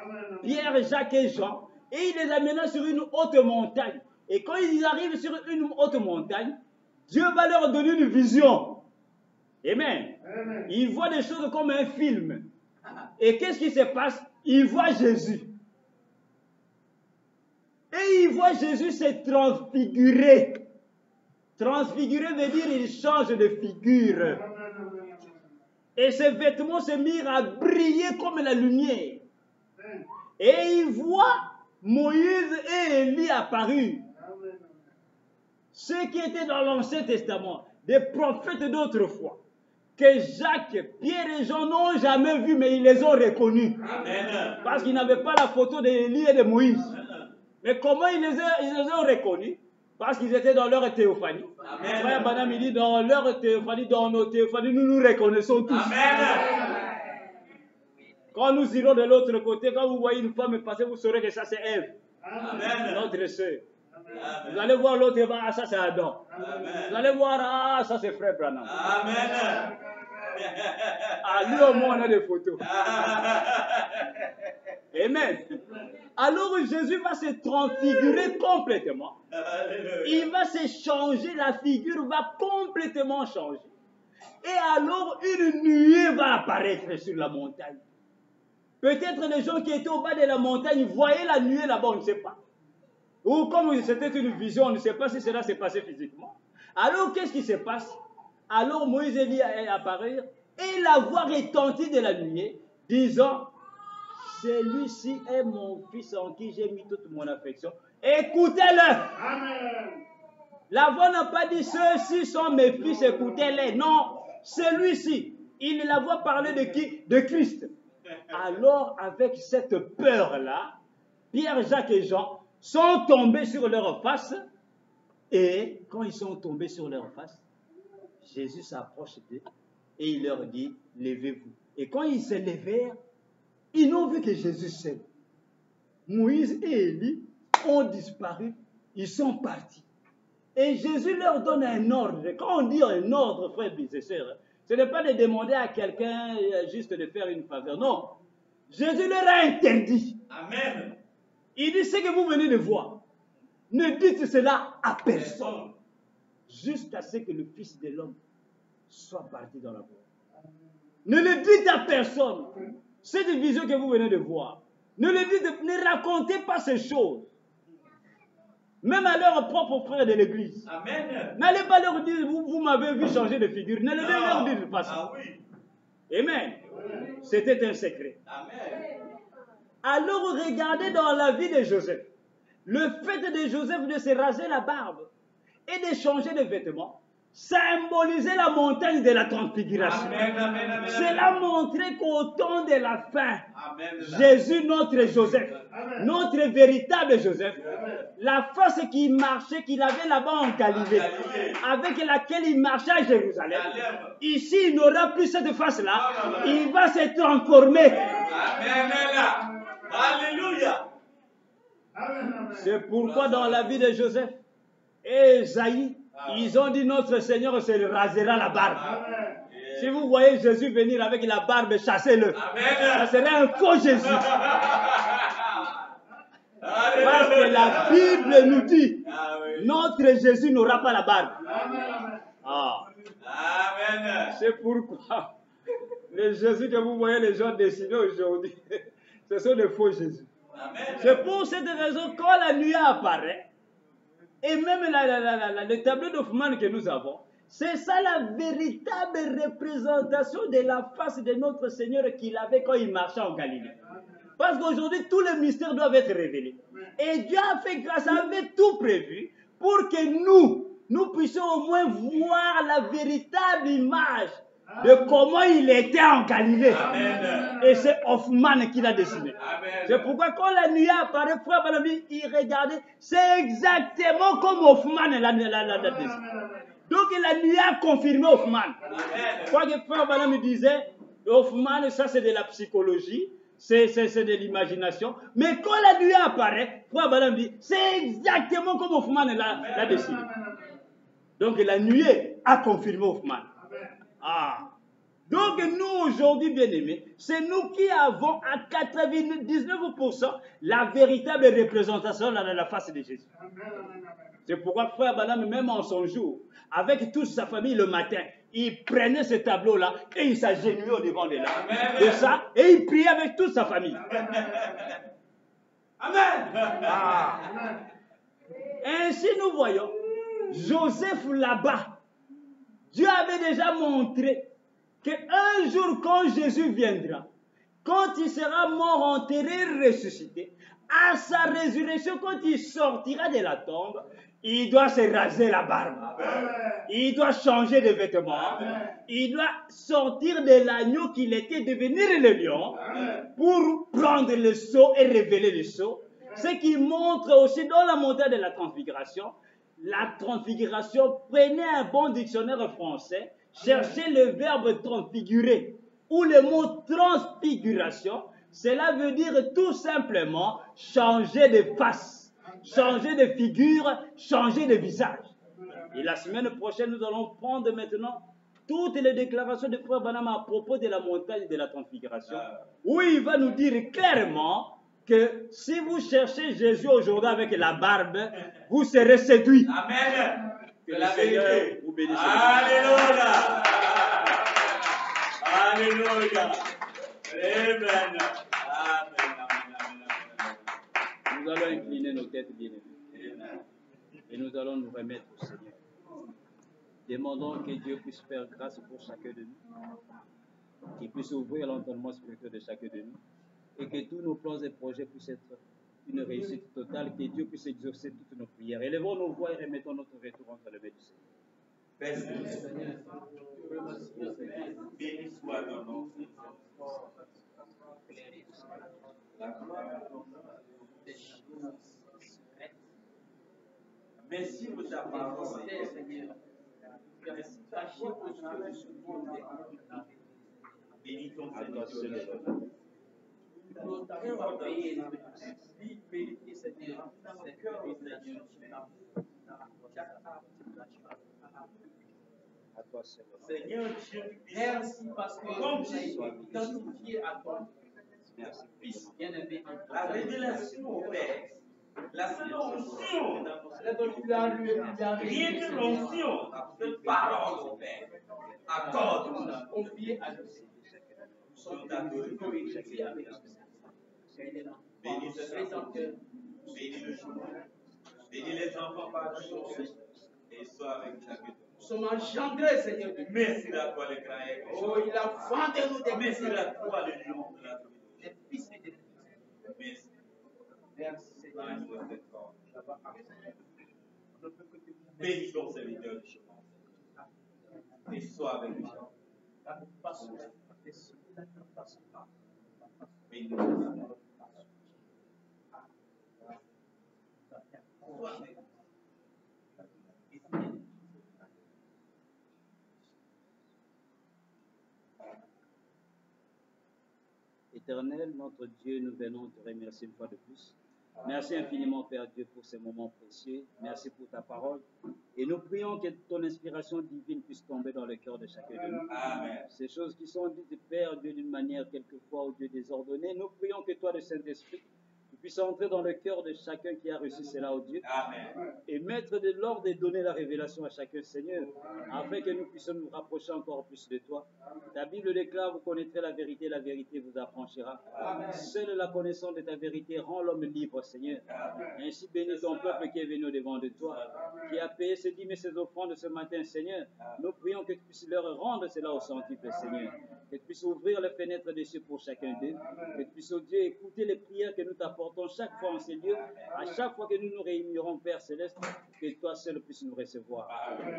Pierre, Jacques et Jean, et il les amena sur une haute montagne. Et quand ils arrivent sur une haute montagne, Dieu va leur donner une vision. Amen. Amen. Ils voient des choses comme un film. Et qu'est-ce qui se passe? Ils voient Jésus. Et ils voient Jésus se transfigurer. Transfigurer veut dire il change de figure. Et ses vêtements se mirent à briller comme la lumière. Et ils voient Moïse et Élie apparus. Ceux qui étaient dans l'Ancien Testament, des prophètes d'autrefois, que Jacques, Pierre et Jean n'ont jamais vus, mais ils les ont reconnus. Amen. Parce qu'ils n'avaient pas la photo d'Élie et de Moïse. Amen. Mais comment ils les ont reconnus? Parce qu'ils étaient dans leur théophanie. Amen. Frère Banam, il dit, dans leur théophanie, dans nos théophanies, nous nous reconnaissons tous. Amen. Quand nous irons de l'autre côté, quand vous voyez une femme passer, vous saurez que ça c'est Ève, notre sœur. Amen. Vous allez voir l'autre, ah, ça c'est Adam. Amen. Vous allez voir, ah, ça c'est frère Branham. Amen. Ah, lui au moins on a des photos. Amen. Alors Jésus va se transfigurer complètement. Il va se changer, la figure va complètement changer. Et alors une nuée va apparaître sur la montagne. Peut-être les gens qui étaient au bas de la montagne voyaient la nuée là-bas, on ne sait pas. Ou comme c'était une vision, on ne sait pas si cela s'est passé physiquement. Alors qu'est-ce qui se passe? Alors Moïse et Élie apparurent et la voix retentit de la nuée, disant, celui-ci est mon fils en qui j'ai mis toute mon affection. Écoutez-le. Amen. La voix n'a pas dit ceux-ci sont mes fils, écoutez-les. Non, celui-ci. La voix parlait de qui? De Christ. Alors avec cette peur-là, Pierre, Jacques et Jean sont tombés sur leur face. Et quand ils sont tombés sur leur face, Jésus s'approche d'eux et il leur dit, levez-vous. Et quand ils se levèrent, ils n'ont vu que Jésus seul. Moïse et Élie ont disparu, ils sont partis. Et Jésus leur donne un ordre. Quand on dit un ordre, frères et sœurs, ce n'est pas de demander à quelqu'un juste de faire une faveur. Non. Jésus leur a interdit. Amen. Il dit, ce que vous venez de voir, ne dites cela à personne. Jusqu'à ce que le Fils de l'homme soit parti dans la gloire. Ne le dites à personne. Cette vision que vous venez de voir. Ne racontez pas ces choses. Même à leurs propres frères de l'église. Amen. N'allez pas leur dire, vous m'avez vu changer de figure. Ne leur dites pas ça. Ah oui. Amen. C'était un secret. Amen. Alors regardez dans la vie de Joseph. Le fait de Joseph de se raser la barbe et de changer de vêtements symbolisait la montagne de la transfiguration. Amen, amen, amen. Cela montrait qu'au temps de la fin, Amen. Jésus, notre Joseph, notre véritable Joseph, la face qui marchait, qu'il avait là-bas en Galilée, avec laquelle il marchait à Jérusalem, ici il n'aura plus cette face-là, il va se transformer. Amen. Alléluia. C'est pourquoi dans la vie de Joseph et Esaïe, ils ont dit notre Seigneur se rasera la barbe. Si vous voyez Jésus venir avec la barbe, chassez-le. Ça serait un faux Jésus. Parce que la Bible nous dit, notre Jésus n'aura pas la barbe. Amen. C'est pourquoi les Jésus que vous voyez les gens dessinés aujourd'hui, ce sont des faux Jésus. C'est pour cette raison quand la nuit apparaît, et même le tableau d'Hoffmann que nous avons, c'est ça la véritable représentation de la face de notre Seigneur qu'il avait quand il marchait en Galilée. Parce qu'aujourd'hui, tous les mystères doivent être révélés. Et Dieu a fait grâce, avait tout prévu pour que nous puissions au moins voir la véritable image de comment il était en Galilée. Amen. Et c'est Hoffmann qui l'a dessiné. Amen. C'est pourquoi quand la nuit apparaît, frère Balami, il regardait, c'est exactement comme Hoffmann l'a dessiné. Donc la nuit a confirmé Hoffmann. Quoi que frère Balami disait, Hoffmann, ça c'est de la psychologie, c'est de l'imagination. Mais quand la nuit apparaît, frère Balami dit, c'est exactement comme Hoffmann l'a dessiné. Donc la nuit a confirmé Hoffmann. Donc nous aujourd'hui, bien-aimés, c'est nous qui avons à 99% la véritable représentation de la face de Jésus. C'est pourquoi frère Branham, même en son jour, avec toute sa famille le matin, il prenait ce tableau-là et il s'agenouillait au devant de ça et il priait avec toute sa famille. Amen. Ainsi nous voyons Joseph là-bas. Dieu avait déjà montré qu'un jour, quand Jésus viendra, quand il sera mort, enterré, ressuscité, à sa résurrection, quand il sortira de la tombe, il doit se raser la barbe. Il doit changer de vêtements. Il doit sortir de l'agneau qu'il était, devenir le lion, pour prendre le sceau et révéler le sceau. Ce qui montre aussi dans la montagne de la transfiguration, prenez un bon dictionnaire français, cherchez le verbe transfigurer ou le mot transfiguration. Cela veut dire tout simplement changer de face, changer de figure, changer de visage. Et la semaine prochaine, nous allons prendre maintenant toutes les déclarations de Frère Branham à propos de la montagne de la transfiguration, où il va nous dire clairement que si vous cherchez Jésus aujourd'hui avec la barbe, vous serez séduit. Amen. Que le Seigneur vous bénisse. Alléluia. Alléluia. Amen. Nous allons incliner nos têtes, bien-aimés. Et nous allons nous remettre au Seigneur. Demandons que Dieu puisse faire grâce pour chacun de nous, qu'il puisse ouvrir l'entendement spirituel de chacun de nous, et que tous nos plans et projets puissent être une réussite totale, que Dieu puisse exaucer toutes nos prières. Élevons nos voix et remettons notre retour entre les mains du Seigneur. Père Seigneur, béni soit ton nom. Merci pour ta parole, Seigneur. Merci pour ta parole. Bénis ton Seigneur. Nous t'avons pas payé, bénis Seigneur. À toi, Seigneur. Seigneur Dieu, merci parce que nous sommes identifiés à toi. Merci. Fils bien-aimé, la révélation au Père La seule onction, rien que l'onction, cette parole au Père, accorde-nous la confier à nous. Nous sommes confiés à nous. Bénis ce enfant, bénis le jour, bénis les enfants par le jour, et sois avec chacun. Nous sommes engendrés, Seigneur. Merci à toi, les grailles. Oh, il a vendu nous des merci à toi, les lions de la vie. Des fils et des filles. Merci. Merci, Seigneur. Bénis ton serviteur de chemin. Et sois avec lui. Bénis nous. Éternel, notre Dieu, nous venons te remercier une fois de plus. Merci infiniment, Père Dieu, pour ces moments précieux. Merci pour ta parole. Et nous prions que ton inspiration divine puisse tomber dans le cœur de chacun de nous. Amen. Ces choses qui sont dites, Père Dieu, d'une manière quelquefois, au Dieu désordonnée, nous prions que toi, le Saint-Esprit, tu puisses entrer dans le cœur de chacun qui a reçu cela, au Dieu. Amen. Et mettre de l'ordre et donner la révélation à chacun, Seigneur, afin que nous puissions nous rapprocher encore plus de toi. Ta Bible déclare, vous connaîtrez la vérité vous affranchira. Amen. Seule la connaissance de ta vérité rend l'homme libre, Seigneur. Amen. Ainsi bénis ton peuple qui est venu au-devant de toi, qui a payé ses dîmes et ses offrandes ce matin, Seigneur. Nous prions que tu puisses leur rendre cela au centuple, Seigneur. Que tu puisses ouvrir les fenêtres des cieux pour chacun d'eux. Que tu puisses, oh Dieu, écouter les prières que nous t'apportons chaque fois en ces lieux. À chaque fois que nous nous réunirons, Père Céleste, que toi seul puisses nous recevoir.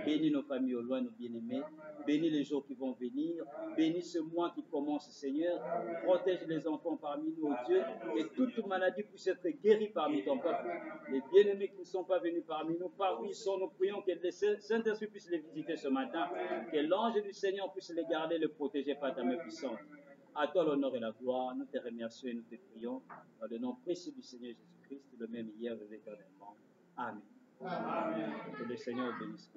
Bénis nos familles au loin, nos bien-aimés. Bénis les jours qui vont venir. Bénis ce mois qui commence, Seigneur. Protège les enfants parmi nous, oh Dieu. Que toute maladie puisse être guérie parmi ton peuple. Les bien-aimés qui ne sont pas venus parmi nous, parmi ils sont, nous prions que le Saint-Esprit puisse les visiter ce matin. Que l'ange du Seigneur puisse les garder, les protéger par ta main puissante. À toi l'honneur et la gloire. Nous te remercions et nous te prions. Dans le nom précieux du Seigneur Jésus-Christ, le même hier et éternellement. Amen. Amen. Que le Seigneur bénisse.